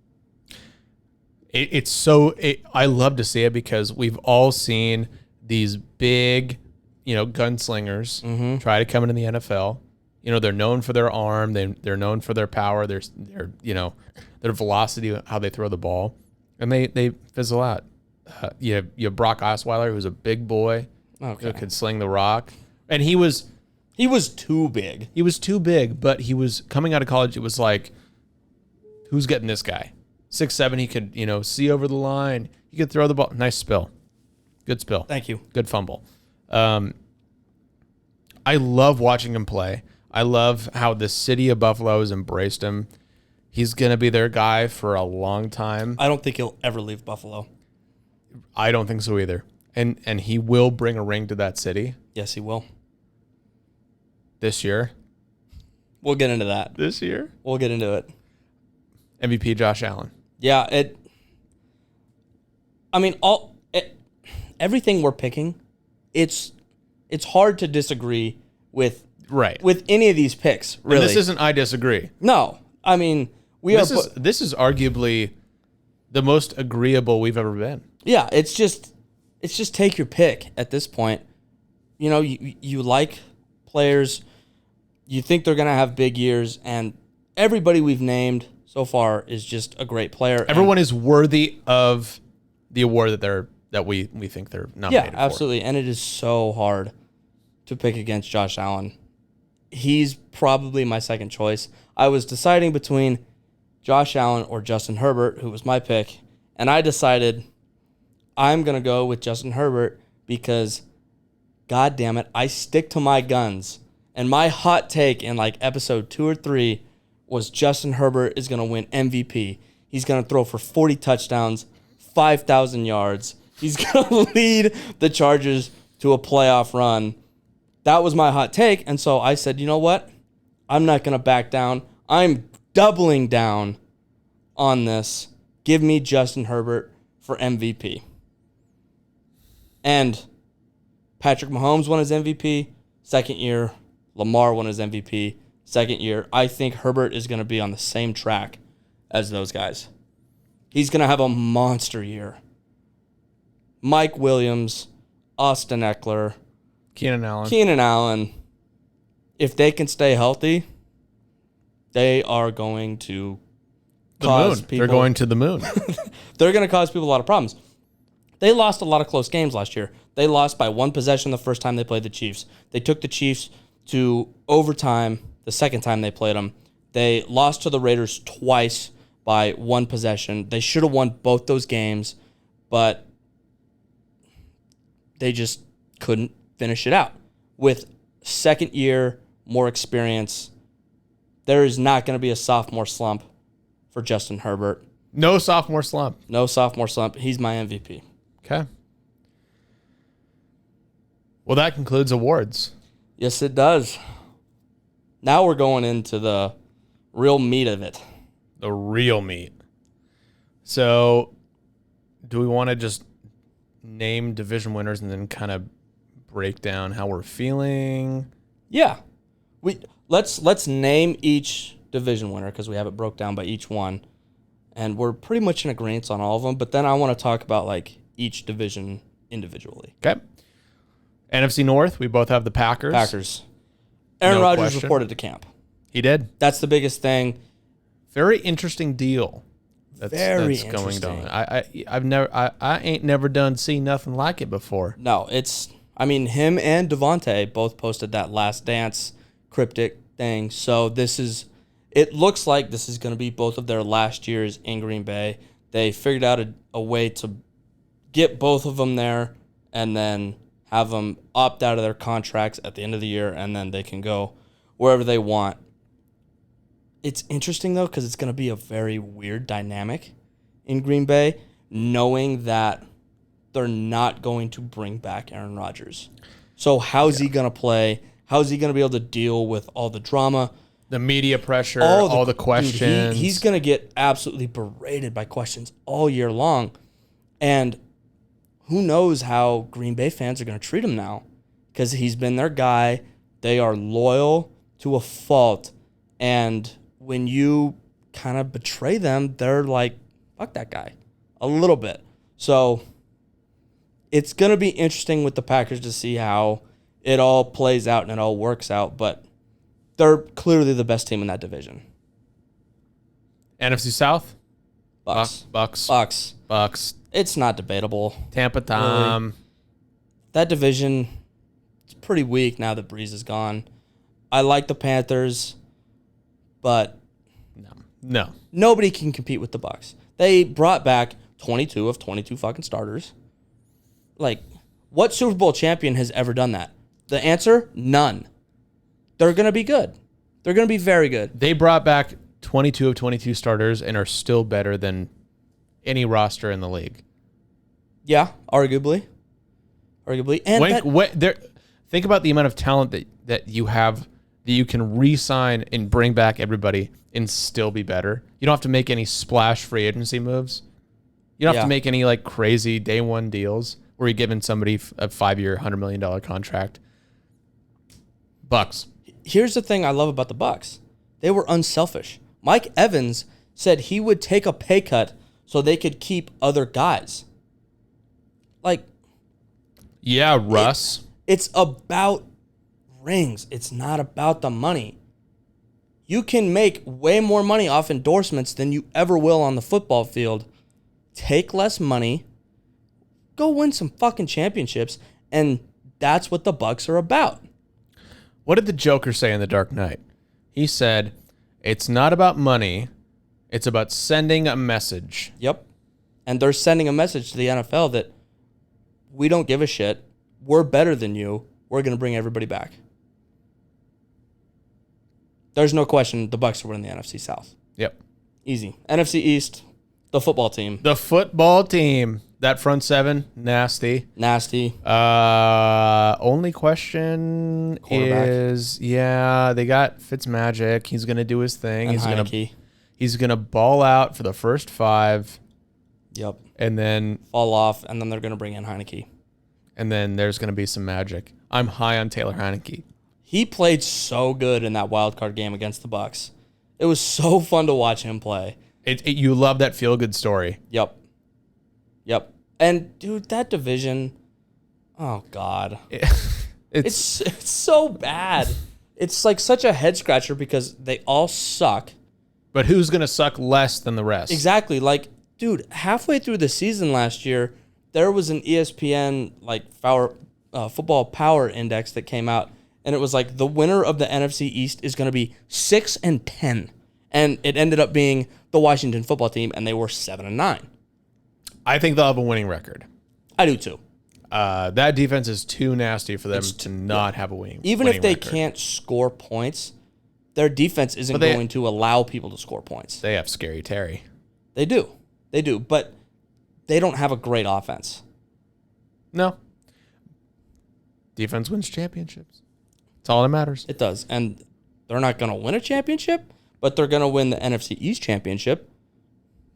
I love to see it because we've all seen these big, gunslingers try to come into the NFL. They're known for their arm. They're known for their power. Their velocity, how they throw the ball, and they fizzle out. You have Brock Osweiler, who's a big boy, who could sling the rock, and he was too big. He was too big, but he was coming out of college. It was like, who's getting this guy? 6'7", he could see over the line. He could throw the ball. Nice spill, good spill. Thank you. Good fumble. I love watching him play. I love how the city of Buffalo has embraced him. He's going to be their guy for a long time. I don't think he'll ever leave Buffalo. I don't think so either. And he will bring a ring to that city. Yes, he will. This year. We'll get into that. This year? We'll get into it. MVP Josh Allen. Yeah, everything we're picking, it's hard to disagree with any of these picks, really. And this isn't I disagree. No. I mean, this is arguably the most agreeable we've ever been. Yeah, it's just take your pick at this point. You like players, you think they're going to have big years, and everybody we've named so far is just a great player. Everyone is worthy of the award that we think they're nominated for. Yeah, absolutely. And it is so hard to pick against Josh Allen. He's probably my second choice. I was deciding between Josh Allen or Justin Herbert, who was my pick, and I decided I'm going to go with Justin Herbert because, God damn it, I stick to my guns. And my hot take in episode 2 or 3 was Justin Herbert is going to win MVP. He's going to throw for 40 touchdowns, 5,000 yards. He's going to lead the Chargers to a playoff run. That was my hot take. And so I said, you know what? I'm not going to back down. I'm doubling down on this. Give me Justin Herbert for MVP. And Patrick Mahomes won his MVP second year. Lamar won his MVP second year. I think Herbert is going to be on the same track as those guys. He's going to have a monster year. Mike Williams, Austin Eckler, Keenan Allen. If they can stay healthy, they are going to cause people... They're going to the moon. They're going to cause people a lot of problems. They lost a lot of close games last year. They lost by one possession the first time they played the Chiefs. They took the Chiefs to overtime the second time they played them. They lost to the Raiders twice by one possession. They should have won both those games, but they just couldn't finish it out. With second year, more experience, there is not going to be a sophomore slump for Justin Herbert. No sophomore slump. No sophomore slump. He's my MVP. Okay. Well, that concludes awards. Yes, it does. Now we're going into the real meat of it. The real meat. So, do we want to just name division winners and then kind of break down how we're feeling? Yeah. Let's name each division winner because we have it broke down by each one. And we're pretty much in agreement on all of them. But then I want to talk about each division individually. Okay. NFC North, we both have the Packers. Aaron Rodgers reported to camp. He did. That's the biggest thing. Very interesting deal. That's going down. I ain't never done seen nothing like it before. No, him and Devontae both posted that Last Dance cryptic thing. So it looks like this is going to be both of their last years in Green Bay. They figured out a way to get both of them there and then have them opt out of their contracts at the end of the year, and then they can go wherever they want. It's interesting, though, because it's going to be a very weird dynamic in Green Bay, knowing that they're not going to bring back Aaron Rodgers. So how's he going to play? How's he going to be able to deal with all the drama? The media pressure, all the questions. Dude, he's going to get absolutely berated by questions all year long. And who knows how Green Bay fans are going to treat him now, because he's been their guy. They are loyal to a fault. And when you kind of betray them, they're like, fuck that guy a little bit. So it's going to be interesting with the Packers to see how it all plays out and it all works out. But they're clearly the best team in that division. NFC South? Bucks. Bucks. It's not debatable. Tampa Tom. Really. That division is pretty weak now that Breeze is gone. I like the Panthers, but no. Nobody can compete with the Bucks. They brought back 22 of 22 fucking starters. Like, what Super Bowl champion has ever done that? The answer, none. They're going to be good. They're going to be very good. They brought back 22 of 22 starters and are still better than any roster in the league. Yeah, arguably. And think about the amount of talent that you have, that you can re-sign and bring back everybody and still be better. You don't have to make any splash free agency moves. You don't have to make any like crazy day one deals where you're giving somebody a 5-year, $100 million contract. Bucks. Here's the thing I love about the Bucks. They were unselfish. Mike Evans said he would take a pay cut so they could keep other guys. Like, yeah, Russ. It's about rings. It's not about the money. You can make way more money off endorsements than you ever will on the football field. Take less money, go win some fucking championships, and that's what the Bucks are about. What did the Joker say in The Dark Knight? He said, it's not about money, it's about sending a message. Yep. And they're sending a message to the NFL that we don't give a shit. We're better than you. We're going to bring everybody back. There's no question the Bucks are winning the NFC South. Yep. Easy. NFC East, the football team. The football team. That front seven, nasty. Only question is, they got Fitzmagic. He's going to do his thing. And He's gonna ball out for the first 5. Yep. And then fall off, and then they're going to bring in Heineke. And then there's going to be some magic. I'm high on Taylor Heineke. He played so good in that wild card game against the Bucks. It was so fun to watch him play. You love that feel-good story. Yep. And, dude, that division, oh, God. It's so bad. It's like such a head-scratcher because they all suck. But who's going to suck less than the rest? Exactly. Like, dude, halfway through the season last year, there was an ESPN football power index that came out, and it was like the winner of the NFC East is going to be 6-10, and it ended up being the Washington football team, and they were 7-9. I think they'll have a winning record. I do too. That defense is too nasty for them to not have a winning. Even if they record. can't score points, their defense isn't going to allow people to score points. They have Scary Terry. They do, but they don't have a great offense. No. Defense wins championships. That's all that matters. It does. And they're not going to win a championship, but they're going to win the NFC East championship.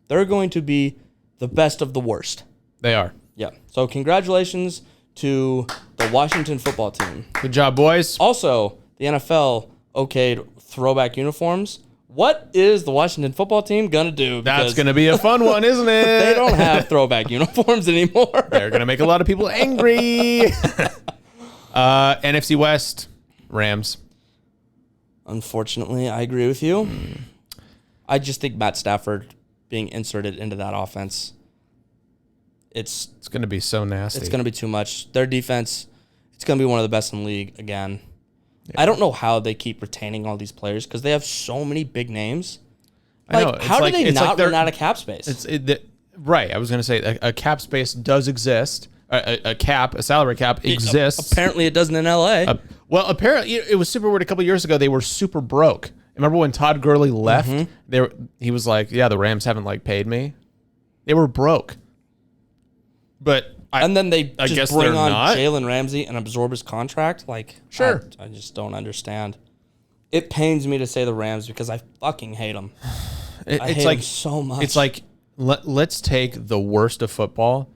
They're going to be the best of the worst. They are. Yeah. So congratulations to the Washington football team. Good job, boys. Also, the NFL okayed throwback uniforms. What is the Washington football team going to do? That's going to be a fun one, isn't it? They don't have throwback uniforms anymore. They're going to make a lot of people angry. NFC West, Rams. Unfortunately, I agree with you. I just think Matt Stafford being inserted into that offense, it's going to be so nasty. It's going to be too much. Their defense, it's going to be one of the best in the league again. Yeah. I don't know how they keep retaining all these players because they have so many big names. Like, how do they not run out of cap space? Right. I was going to say a cap space does exist, a salary cap exists. Apparently, it doesn't in LA. Well, apparently it was super weird. A couple years ago, they were super broke. Remember when Todd Gurley left? He was like, "Yeah, the Rams haven't paid me." They were broke. But and then they I just guess bring they're on not. Jalen Ramsey and absorb his contract. Sure. I just don't understand. It pains me to say the Rams because I fucking hate them. I hate them so much. It's like let's take the worst of football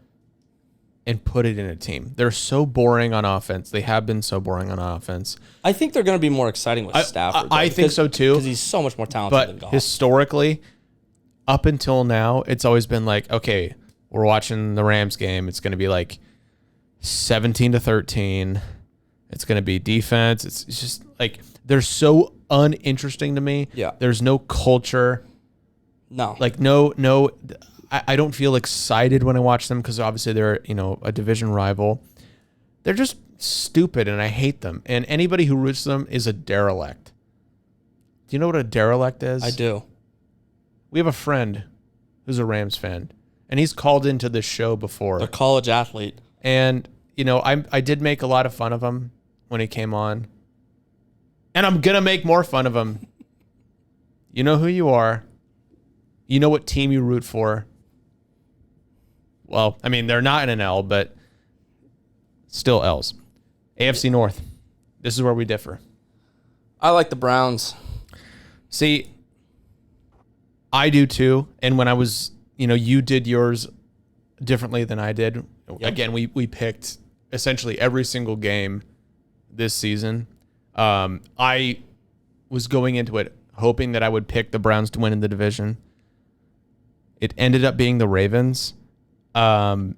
and put it in a team. They're so boring on offense. They have been so boring on offense. I think they're going to be more exciting with Stafford. I think so too. Because he's so much more talented than But Goff. historically, up until now, it's always been okay, we're watching the Rams game. It's going to be 17-13. It's going to be defense. It's just they're so uninteresting to me. Yeah. There's no culture. No. No. I don't feel excited when I watch them because obviously they're a division rival. They're just stupid and I hate them. And anybody who roots them is a derelict. Do you know what a derelict is? I do. We have a friend who's a Rams fan, and he's called into this show before. A college athlete. And I did make a lot of fun of him when he came on, and I'm gonna make more fun of him. You know who you are. You know what team you root for. Well, I mean, they're not in an L, but still L's. AFC North. This is where we differ. I like the Browns. See, I do too. And when I was, you did yours differently than I did. Yep. Again, we picked essentially every single game this season. I was going into it hoping that I would pick the Browns to win in the division. It ended up being the Ravens. Why?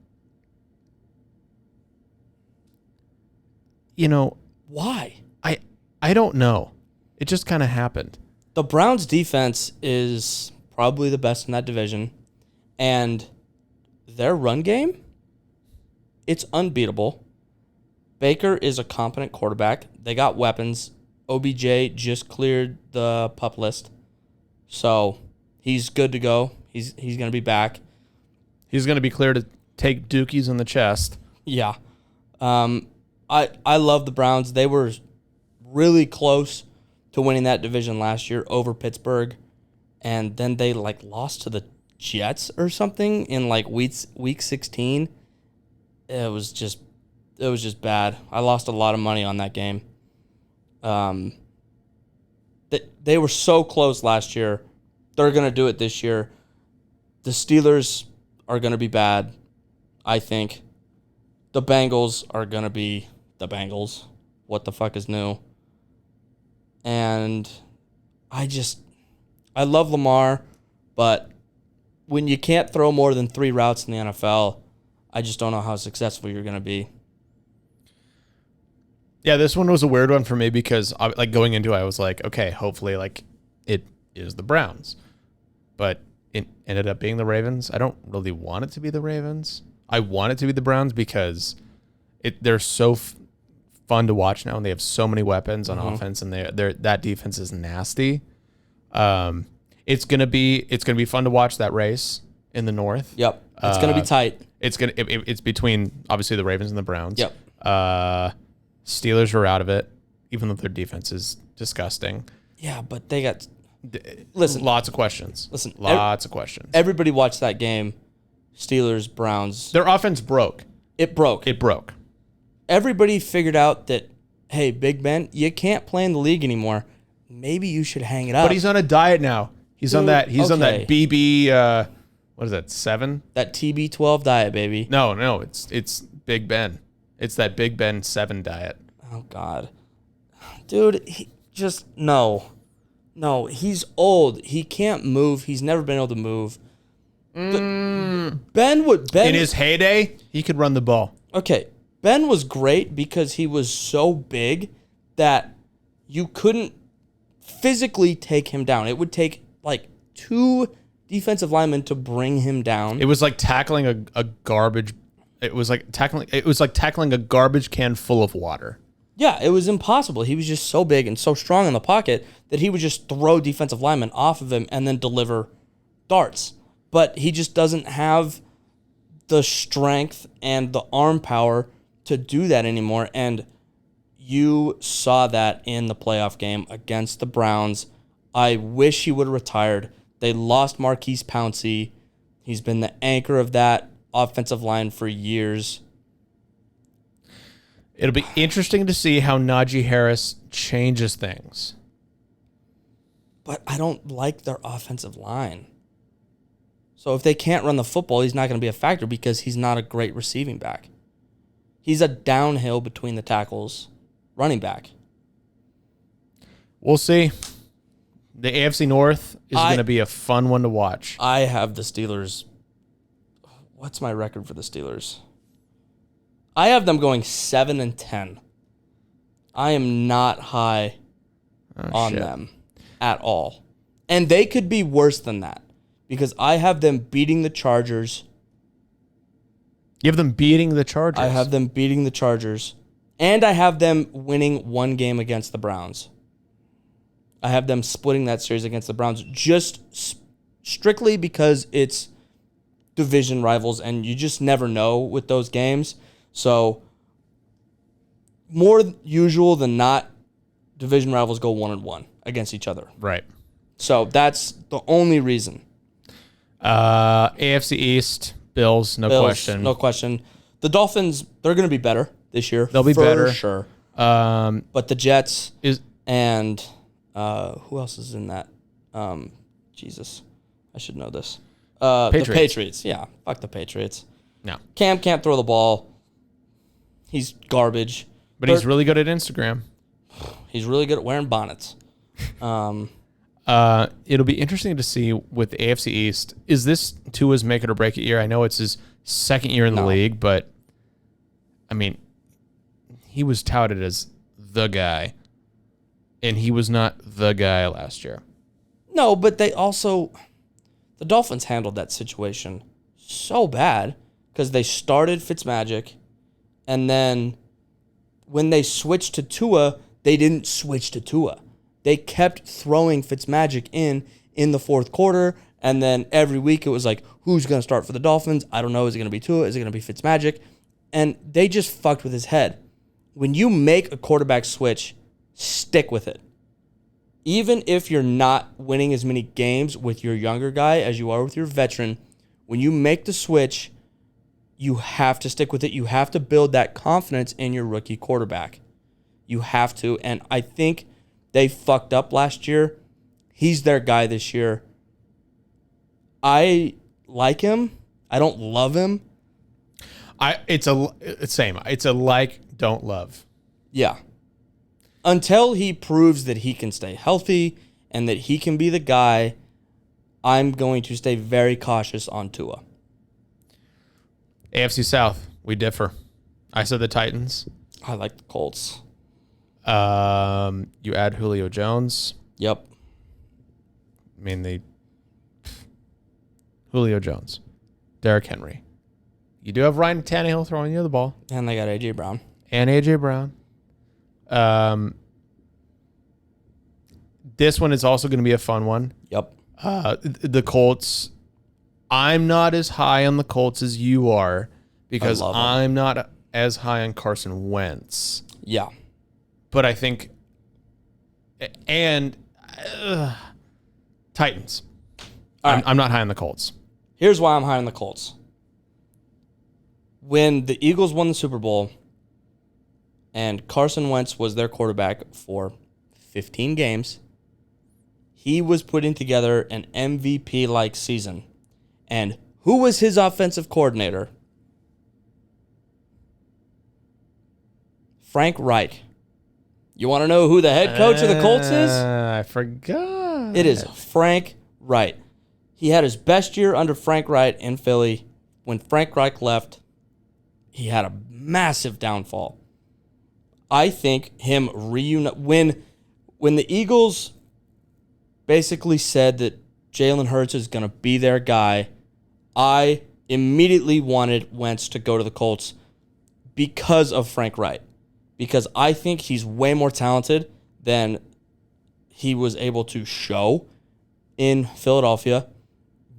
I don't know. It just kind of happened. The Browns' defense is probably the best in that division, and their run game, it's unbeatable. Baker is a competent quarterback. They got weapons. OBJ just cleared the PUP list, so he's good to go. He's going to be back. He's going to be clear to take dookies in the chest. Yeah. I love the Browns. They were really close to winning that division last year over Pittsburgh, and then they lost to the Jets or something in week 16. It was just bad. I lost a lot of money on that game. They were so close last year. They're going to do it this year. The Steelers are going to be bad, I think. The Bengals are going to be the Bengals. What the fuck is new? And I love Lamar, but when you can't throw more than 3 routes in the NFL, I just don't know how successful you're going to be. Yeah, this one was a weird one for me because going into it, I was okay, hopefully it is the Browns. But it ended up being the Ravens. I don't really want it to be the Ravens. I want it to be the Browns because they're so fun to watch now, and they have so many weapons on offense, and that defense is nasty. It's gonna be fun to watch that race in the North. Yep, it's gonna be tight. It's between obviously the Ravens and the Browns. Yep. Steelers are out of it, even though their defense is disgusting. Yeah, but they got lots of questions. Lots of questions. Everybody watched that game. Steelers, Browns. Their offense broke. It broke. Everybody figured out that, hey, Big Ben, you can't play in the league anymore. Maybe you should hang it up. But he's on a diet now. He's on that BB. What is that? 7? That TB12 diet, baby. No, it's Big Ben. It's that Big Ben 7 diet. Oh God, dude, no. He's old. He can't move. He's never been able to move. Ben in his heyday, he could run the ball. Okay, Ben was great because he was so big that you couldn't physically take him down. It would take 2 defensive linemen to bring him down. It was like tackling a garbage. It was like tackling a garbage can full of water. Yeah, it was impossible. He was just so big and so strong in the pocket that he would just throw defensive linemen off of him and then deliver darts. But he just doesn't have the strength and the arm power to do that anymore. And you saw that in the playoff game against the Browns. I wish he would have retired. They lost Marquise Pouncey. He's been the anchor of that offensive line for years. It'll be interesting to see how Najee Harris changes things. But I don't like their offensive line. So if they can't run the football, he's not going to be a factor because he's not a great receiving back. He's a downhill between the tackles running back. We'll see. The AFC North is going to be a fun one to watch. I have the Steelers. What's my record for the Steelers? I have them going 7-10. I am not high on them at all. And they could be worse than that because I have them beating the Chargers. You have them beating the Chargers? I have them beating the Chargers. And I have them winning one game against the Browns. I have them splitting that series against the Browns just strictly because it's division rivals and you just never know with those games. So more usual than not, division rivals go 1-1 against each other. Right. So that's the only reason. AFC East, Bills, no question. No question. The Dolphins, they're going to be better this year. They'll be better. For sure. But the Jets and who else is in that? Jesus. I should know this. Patriots. The Patriots. Yeah. Fuck the Patriots. No. Cam can't throw the ball. He's garbage. But he's really good at Instagram. He's really good at wearing bonnets. It'll be interesting to see with the AFC East. Is this Tua's make it or break it year? I know it's his second year in the league, but I mean, he was touted as the guy, and he was not the guy last year. No, but the Dolphins handled that situation so bad because they started Fitzmagic, and then when they switched to Tua, they didn't switch to Tua. They kept throwing Fitzmagic in the fourth quarter, and then every week it was like, who's going to start for the Dolphins? I don't know. Is it going to be Tua? Is it going to be Fitzmagic? And they just fucked with his head. When you make a quarterback switch, stick with it. Even if you're not winning as many games with your younger guy as you are with your veteran, when you make the switch, you have to stick with it. You have to build that confidence in your rookie quarterback. You have to. And I think they fucked up last year. He's their guy this year. I like him. I don't love him. It's same. It's a like, don't love. Yeah. Until he proves that he can stay healthy and that he can be the guy, I'm going to stay very cautious on Tua. AFC South, we differ. I said the Titans. I like the Colts. You add Julio Jones. Yep. I mean, Julio Jones, Derrick Henry. You do have Ryan Tannehill throwing you the ball. And they got A.J. Brown. And A.J. Brown. This one is also going to be a fun one. Yep. The Colts. I'm not as high on the Colts as you are because I'm not as high on Carson Wentz. Yeah. But I think, and Titans. All right. I'm not high on the Colts. Here's why I'm high on the Colts. When the Eagles won the Super Bowl and Carson Wentz was their quarterback for 15 games, he was putting together an MVP-like season. And who was his offensive coordinator? Frank Reich. You want to know who the head coach of the Colts is? I forgot. It is Frank Reich. He had his best year under Frank Reich in Philly. When Frank Reich left, he had a massive downfall. I think him when the Eagles basically said that Jalen Hurts is going to be their guy, I immediately wanted Wentz to go to the Colts because of Frank Reich. Because I think he's way more talented than he was able to show in Philadelphia.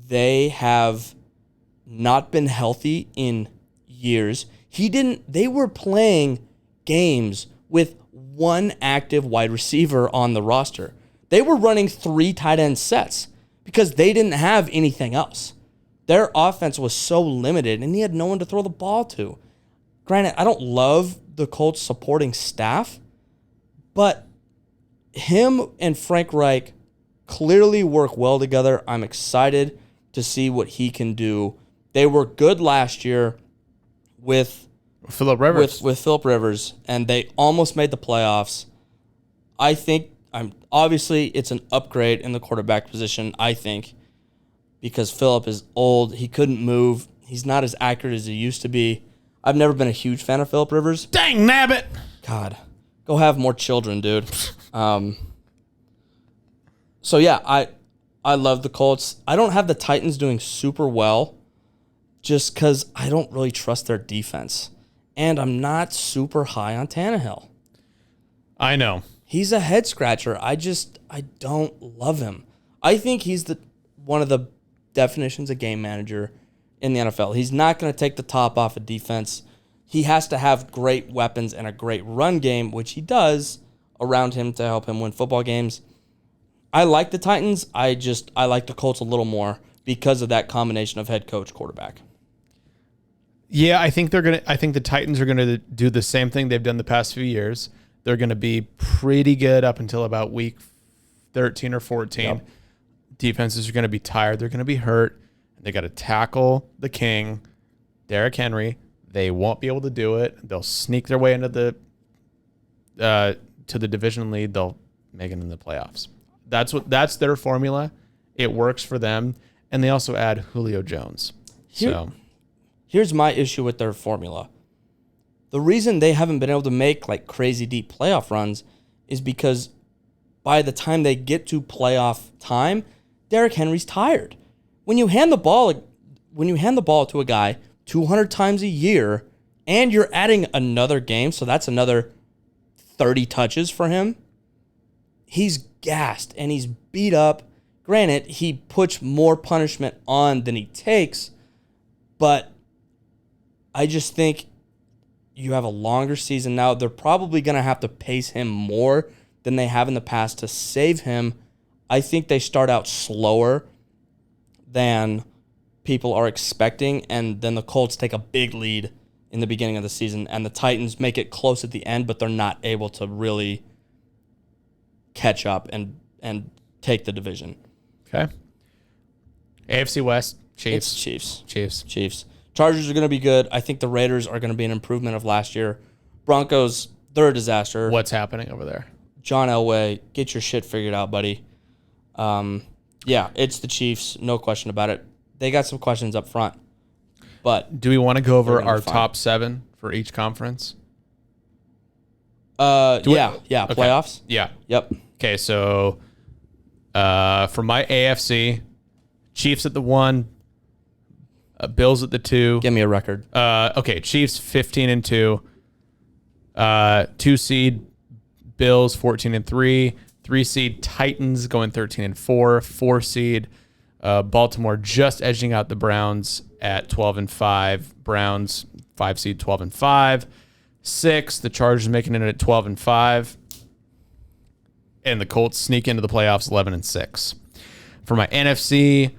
They have not been healthy in years. They were playing games with one active wide receiver on the roster. They were running 3 tight end sets because they didn't have anything else. Their offense was so limited, and he had no one to throw the ball to. Granted, I don't love the Colts supporting staff, but him and Frank Reich clearly work well together. I'm excited to see what he can do. They were good last year with Phillip Rivers. With Phillip Rivers, and they almost made the playoffs. I think obviously it's an upgrade in the quarterback position, I think, because Phillip is old. He couldn't move. He's not as accurate as he used to be. I've never been a huge fan of Phillip Rivers. Dang nabbit! God, go have more children, dude. So yeah, I love the Colts. I don't have the Titans doing super well just because I don't really trust their defense. And I'm not super high on Tannehill. I know. He's a head scratcher. I don't love him. I think he's one of the definitions of game manager in the NFL. He's not going to take the top off of defense. He has to have great weapons and a great run game, which he does around him to help him win football games. I like the Titans. I like the Colts a little more because of that combination of head coach quarterback. Yeah, I think the Titans are gonna do the same thing they've done the past few years. They're gonna be pretty good up until about week 13 or 14. Yep. Defenses are gonna be tired. They're gonna be hurt. They got to tackle the king, Derrick Henry. They won't be able to do it. They'll sneak their way into to the division lead. They'll make it in the playoffs. That's their formula. It works for them, and they also add Julio Jones. Here's my issue with their formula. The reason they haven't been able to make like crazy deep playoff runs is because by the time they get to playoff time, Derrick Henry's tired. When you hand the ball to a guy 200 times a year and you're adding another game, so that's another 30 touches for him, he's gassed and he's beat up. Granted, he puts more punishment on than he takes, but I just think you have a longer season now. They're probably going to have to pace him more than they have in the past to save him. I think they start out slower than people are expecting, and then the Colts take a big lead in the beginning of the season, and the Titans make it close at the end, but they're not able to really catch up and take the division. Okay. AFC West, Chiefs. It's Chiefs. Chargers are going to be good. I think the Raiders are going to be an improvement of last year. Broncos, they're a disaster. What's happening over there? John Elway, get your shit figured out, buddy. Yeah, it's the Chiefs, no question about it. They got some questions up front. But do we want to go over our top 7 for each conference? Yeah, okay. Playoffs? Yeah. Yep. Okay, so for my AFC, Chiefs at the 1, Bills at the 2. Give me a record. Okay, Chiefs 15-2. 2 seed Bills 14-3. 3 seed Titans going 13-4. 4 seed Baltimore just edging out the Browns at 12-5. Browns 5 seed 12-5. 6 the Chargers making it at 12-5. And the Colts sneak into the playoffs 11-6. For my NFC,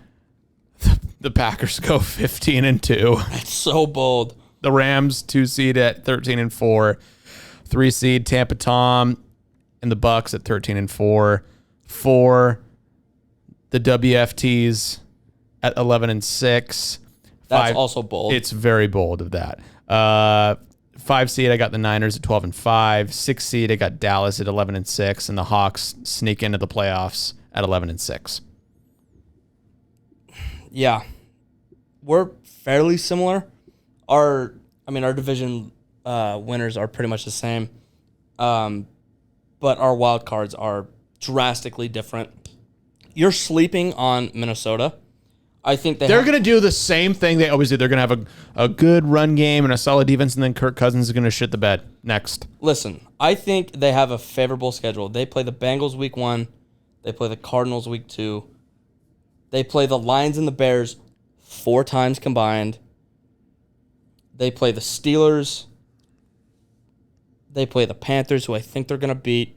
the Packers go 15-2. That's so bold. The Rams 2 seed at 13-4. 3 seed Tampa Tom and the Bucks at 13-4. 4 the WFTs at 11-6. That's also bold. It's very bold of that. 5 seed I got the Niners at 12-5. 6 seed I got Dallas at 11-6, and the Hawks sneak into the playoffs at 11-6. Yeah, we're fairly similar. Our division winners are pretty much the same, but our wild cards are drastically different. You're sleeping on Minnesota. I think they're going to do the same thing they always do. They're going to have a good run game and a solid defense, and then Kirk Cousins is going to shit the bed next. Listen, I think they have a favorable schedule. They play the Bengals week 1. They play the Cardinals week 2. They play the Lions and the Bears 4 times combined. They play the Steelers. They play the Panthers, who I think they're going to beat.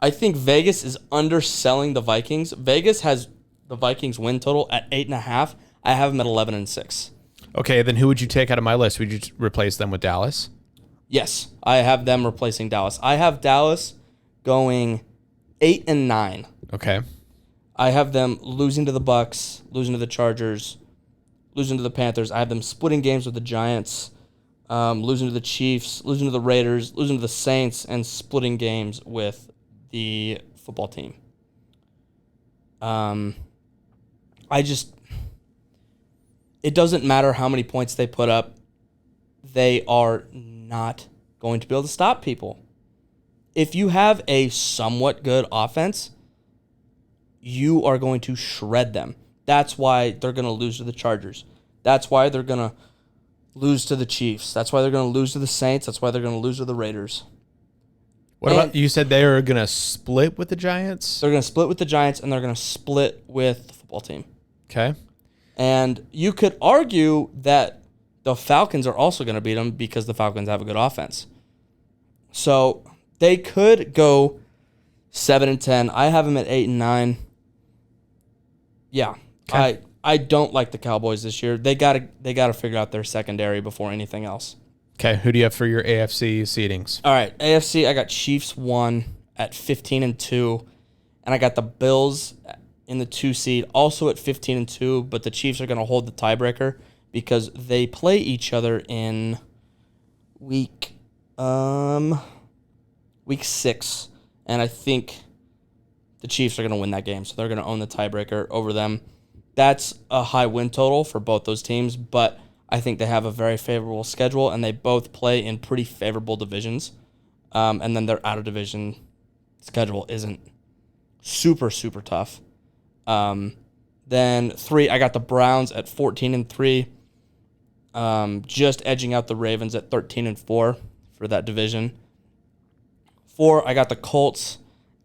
I think Vegas is underselling the Vikings. Vegas has the Vikings win total at 8.5. I have them at 11-6. Okay, then who would you take out of my list? Would you replace them with Dallas? Yes, I have them replacing Dallas. I have Dallas going 8-9. Okay. I have them losing to the Bucks, losing to the Chargers, losing to the Panthers. I have them splitting games with the Giants, losing to the Chiefs, losing to the Raiders, losing to the Saints, and splitting games with the football team. It doesn't matter how many points they put up. They are not going to be able to stop people. If you have a somewhat good offense, you are going to shred them. That's why they're going to lose to the Chargers. That's why they're going to lose to the Chiefs. That's why they're going to lose to the Saints. That's why they're going to lose to the Raiders. What about, you said they are going to split with the Giants? They're going to split with the Giants, and they're going to split with the football team. Okay. And you could argue that the Falcons are also going to beat them because the Falcons have a good offense. So they could go 7-10. I have them at 8-9. Yeah. Okay. I don't like the Cowboys this year. They gotta figure out their secondary before anything else. Okay, who do you have for your AFC seedings? All right, AFC, I got Chiefs 1 at 15-2, and I got the Bills in the 2 seed also at 15-2, but the Chiefs are going to hold the tiebreaker because they play each other in week 6, and I think the Chiefs are going to win that game, so they're going to own the tiebreaker over them. That's a high win total for both those teams, but I think they have a very favorable schedule, and they both play in pretty favorable divisions. And then their out-of-division schedule isn't super, super tough. Then 3, I got the Browns at 14-3, just edging out the Ravens at 13-4 for that division. 4, I got the Colts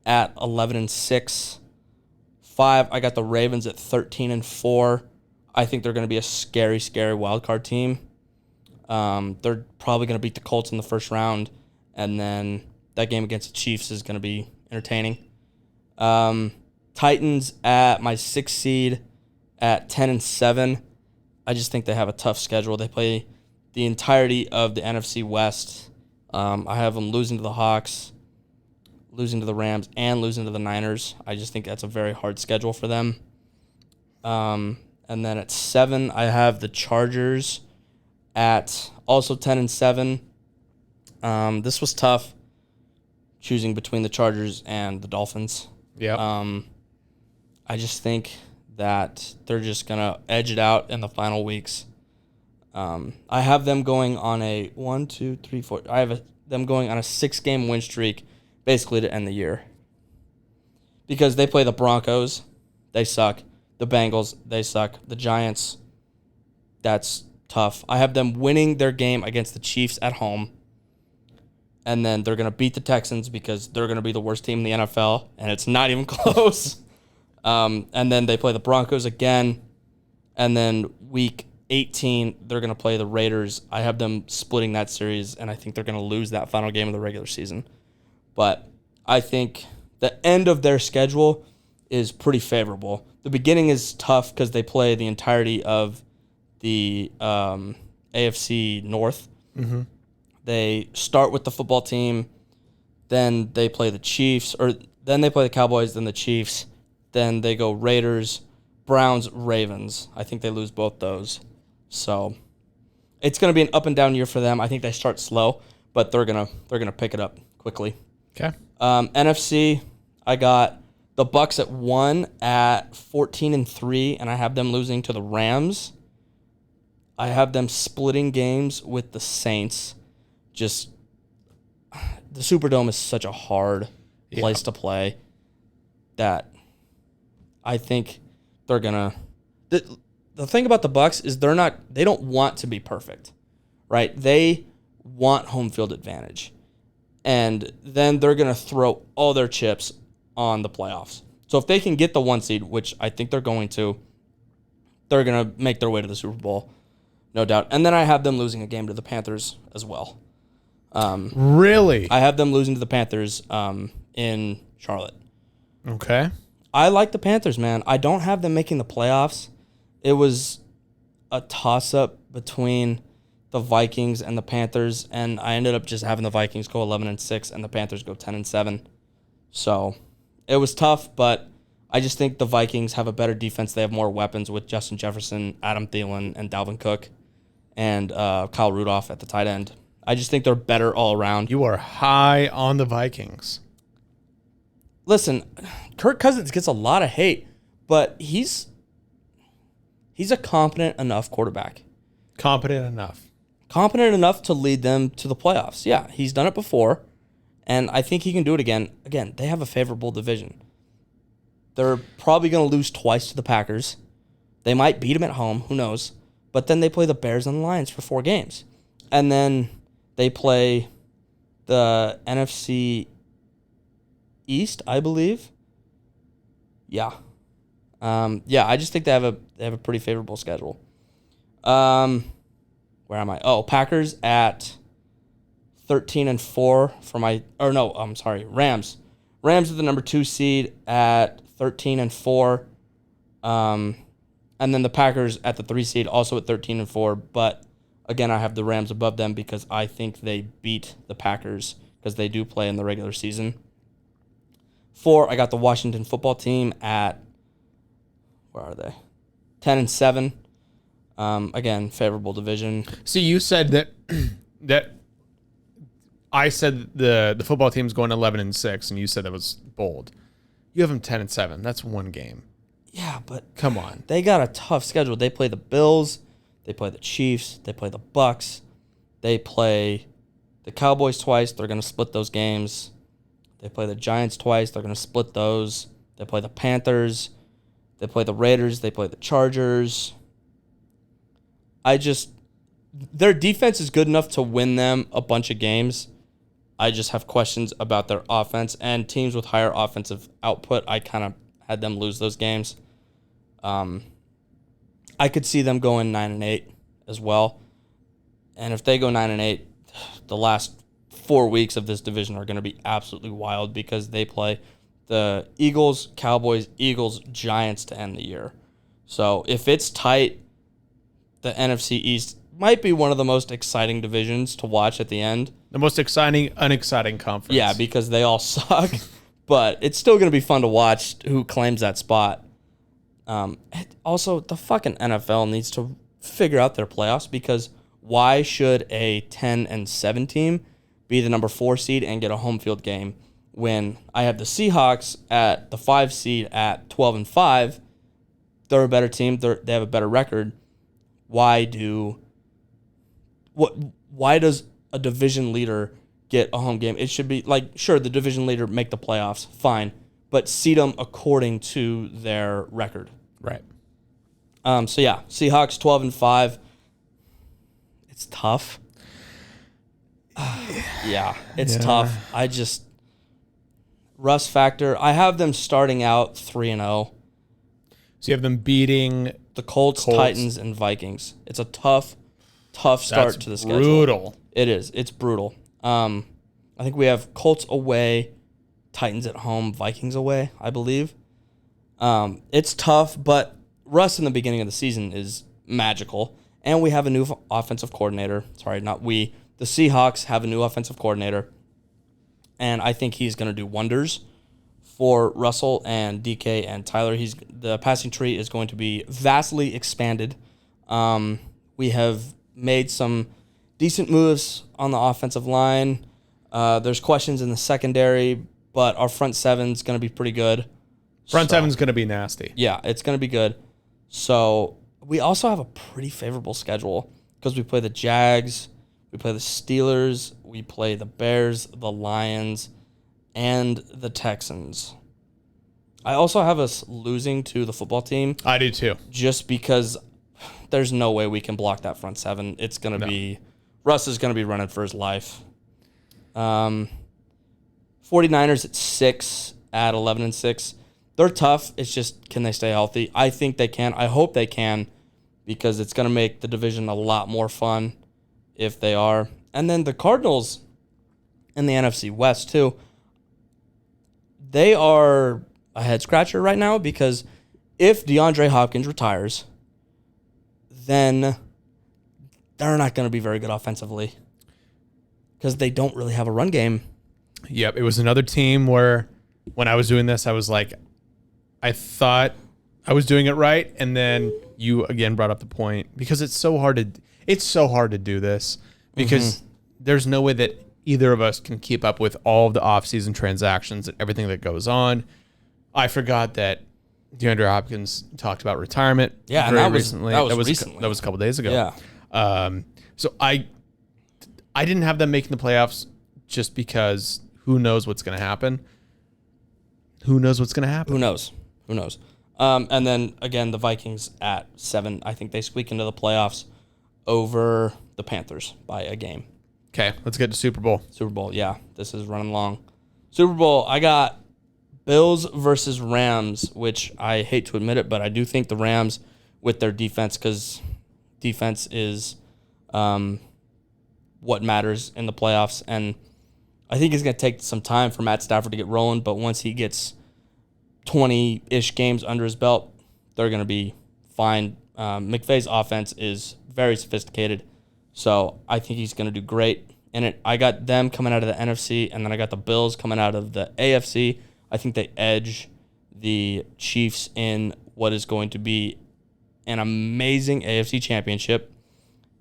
at 11-6. 5, I got the Ravens at 13-4. I think they're going to be a scary, scary wildcard team. They're probably going to beat the Colts in the first round, and then that game against the Chiefs is going to be entertaining. Titans at my 6th seed at 10-7. I just think they have a tough schedule. They play the entirety of the NFC West. I have them losing to the Hawks, losing to the Rams, and losing to the Niners. I just think that's a very hard schedule for them. And then at 7, I have the Chargers at also 10-7. This was tough, choosing between the Chargers and the Dolphins. Yeah. I just think that they're just going to edge it out in the final weeks. I have them going on a 1, 2, 3, 4. I have them going on a 6-game win streak, basically to end the year. Because they play the Broncos. They suck. The Bengals, they suck. The Giants, that's tough. I have them winning their game against the Chiefs at home. And then they're going to beat the Texans because they're going to be the worst team in the NFL, and it's not even close. And then they play the Broncos again. And then week 18, they're going to play the Raiders. I have them splitting that series, and I think they're going to lose that final game of the regular season. But I think the end of their schedule is pretty favorable. The beginning is tough because they play the entirety of the AFC North. Mm-hmm. They start with the football team, then they play the Chiefs, or then they play the Cowboys, then the Chiefs, then they go Raiders, Browns, Ravens. I think they lose both those. So it's going to be an up and down year for them. I think they start slow, but they're gonna pick it up quickly. Okay. NFC, I got the Bucks at 1 at 14-3, and I have them losing to the Rams. I have them splitting games with the Saints. Just the Superdome is such a hard place to play that I think they're gonna. The thing about the Bucks is they don't want to be perfect, right? They want home field advantage. And then they're going to throw all their chips on the playoffs. So if they can get the 1 seed, which I think they're going to they're going to make their way to the Super Bowl, no doubt. And then I have them losing a game to the Panthers as well. Really? I have them losing to the Panthers in Charlotte. Okay. I like the Panthers, man. I don't have them making the playoffs. It was a toss-up between the Vikings and the Panthers, and I ended up just having the Vikings go 11-6 and the Panthers go 10-7. So it was tough, but I just think the Vikings have a better defense. They have more weapons with Justin Jefferson, Adam Thielen, and Dalvin Cook, and Kyle Rudolph at the tight end. I just think they're better all around. You are high on the Vikings. Listen, Kirk Cousins gets a lot of hate, but he's a competent enough quarterback. Competent enough. Competent enough to lead them to the playoffs. Yeah, he's done it before, and I think he can do it again. Again, they have a favorable division. They're probably going to lose twice to the Packers. They might beat them at home. Who knows? But then they play the Bears and the Lions for 4 games. And then they play the NFC East, I believe. Yeah. I just think they have a pretty favorable schedule. Where am I? Oh, Packers at 13-4 for Rams. Rams are the number 2 seed at 13-4. And then the Packers at the 3 seed also at 13-4. But again, I have the Rams above them because I think they beat the Packers because they do play in the regular season. 4, I got the Washington football team at, where are they? 10-7. Again, favorable division. So you said that I said the football team's going 11-6, and you said that was bold. You have them 10-7. That's 1 game. Yeah, but come on, they got a tough schedule. They play the Bills, they play the Chiefs, they play the Bucks, they play the Cowboys twice. They're going to split those games. They play the Giants twice. They're going to split those. They play the Panthers. They play the Raiders. They play the Chargers. Their defense is good enough to win them a bunch of games. I just have questions about their offense, and teams with higher offensive output, I kind of had them lose those games. I could see them going 9-8 as well. And if they go 9-8, the last 4 weeks of this division are going to be absolutely wild because they play the Eagles, Cowboys, Eagles, Giants to end the year. So if it's tight, the NFC East might be one of the most exciting divisions to watch at the end. The most exciting, unexciting conference. Yeah, because they all suck. But it's still going to be fun to watch who claims that spot. Also, the fucking NFL needs to figure out their playoffs because why should a 10-7 team be the number 4 seed and get a home field game when I have the Seahawks at the 5 seed at 12-5? They're a better team. They have a better record. Why does a division leader get a home game? It should be like, sure, the division leader make the playoffs, fine, but seed them according to their record. Right. So yeah, Seahawks 12-5. It's tough. It's tough. Russ factor. I have them starting out 3-0. So you have them beating the Colts, Titans, and Vikings. It's a tough start to the schedule. Brutal. It is. It's brutal. I think we have Colts away, Titans at home, Vikings away, I believe. It's tough, but Russ in the beginning of the season is magical. And we have a new offensive coordinator. Sorry, not we. The Seahawks have a new offensive coordinator. And I think he's going to do wonders for Russell and DK and Tyler. The passing tree is going to be vastly expanded. We have made some decent moves on the offensive line. There's questions in the secondary, but our front seven's going to be pretty good. Front seven's going to be nasty. Yeah, it's going to be good. So we also have a pretty favorable schedule because we play the Jags, we play the Steelers, we play the Bears, the Lions, and the Texans. I also have us losing to the football team. I do too. Just because there's no way we can block that front seven. It's going to be... Russ is going to be running for his life. 49ers at 6 at 11-6. They're tough. It's just, can they stay healthy? I think they can. I hope they can. because it's going to make the division a lot more fun if they are. And then the Cardinals in the NFC West, too, they are a head-scratcher right now because if DeAndre Hopkins retires, then they're not going to be very good offensively because they don't really have a run game. Yep, it was another team where when I was doing this, I was like, I thought I was doing it right, and then you again brought up the point because it's so hard to do this because there's no way that either of us can keep up with all of the offseason transactions and everything that goes on. I forgot that DeAndre Hopkins talked about retirement. Yeah, and that was recently. That was a couple days ago. Yeah. So I didn't have them making the playoffs just because who knows what's going to happen. Who knows? And then, again, the Vikings at 7. I think they squeak into the playoffs over the Panthers by a game. Okay, let's get to Super Bowl. Super Bowl, yeah. This is running long. Super Bowl, I got Bills versus Rams, which I hate to admit it, but I do think the Rams with their defense, because defense is what matters in the playoffs. And I think it's going to take some time for Matt Stafford to get rolling, but once he gets 20-ish games under his belt, they're going to be fine. McVay's offense is very sophisticated, so I think he's going to do great in it. I got them coming out of the NFC, and then I got the Bills coming out of the AFC. I think they edge the Chiefs in what is going to be an amazing AFC championship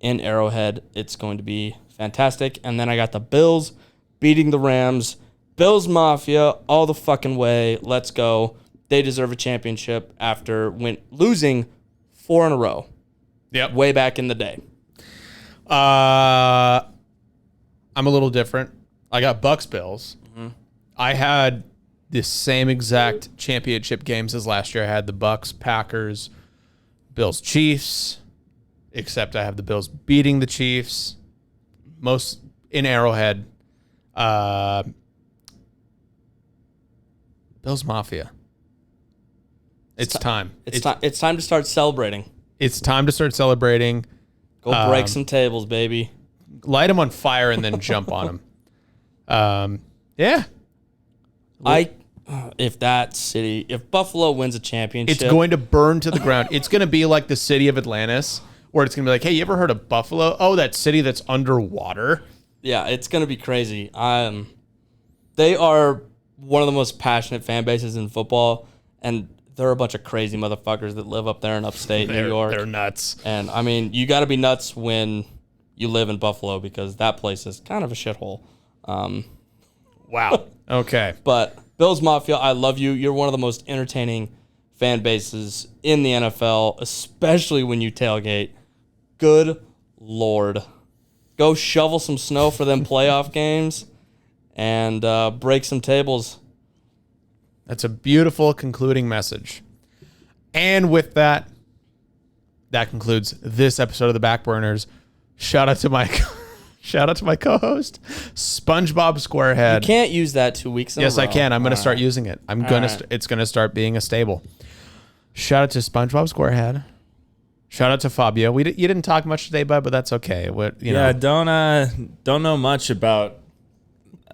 in Arrowhead. It's going to be fantastic. And then I got the Bills beating the Rams. Bills Mafia all the fucking way. Let's go. They deserve a championship after losing 4 in a row. Yep. Way back in the day. I'm a little different. I got Bucks Bills. Mm-hmm. I had the same exact championship games as last year. I had the Bucks, Packers, Bills, Chiefs, except I have the Bills beating the Chiefs, most in Arrowhead. Bills Mafia. It's time. It's time to start celebrating. It's time to start celebrating. Go break some tables, baby. Light them on fire and then jump on them. Yeah. If Buffalo wins a championship, It's going to burn to the ground. It's going to be like the city of Atlantis, where it's going to be like, hey, you ever heard of Buffalo? Oh, that city that's underwater. Yeah, it's going to be crazy. They are one of the most passionate fan bases in football, and they're a bunch of crazy motherfuckers that live up there in upstate New York. They're nuts. And, I mean, you got to be nuts when you live in Buffalo because that place is kind of a shithole. Wow. Okay. But Bills Mafia, I love you. You're one of the most entertaining fan bases in the NFL, especially when you tailgate. Good Lord. Go shovel some snow for them playoff games and break some tables. That's a beautiful concluding message. And with that, that concludes this episode of the Backburners. Shout out to my co-host, SpongeBob Squarehead. You can't use that 2 weeks in a row. Yes, I can. I'm going to start using it. It's going to start being a staple. Shout out to SpongeBob Squarehead. Shout out to Fabio. You didn't talk much today, bud, but that's okay. Don't know much about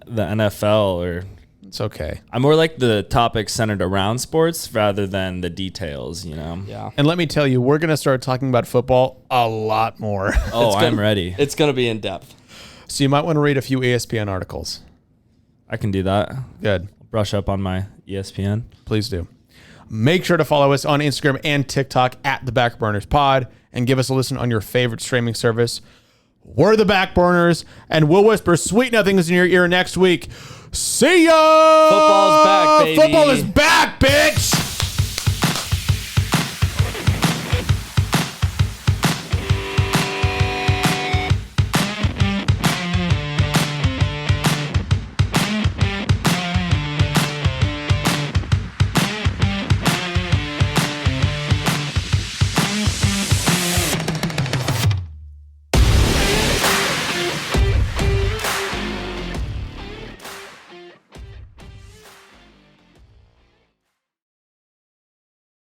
the NFL or. It's okay. I'm more like the topics centered around sports rather than the details, Yeah. And let me tell you, we're going to start talking about football a lot more. Oh, I'm ready. It's going to be in depth. So you might want to read a few ESPN articles. I can do that. Good. Brush up on my ESPN. Please do. Make sure to follow us on Instagram and TikTok at The Backburners Pod and give us a listen on your favorite streaming service. We're The Backburners, and we'll whisper sweet nothings in your ear next week. See ya! Football's back, baby. Football is back, bitch!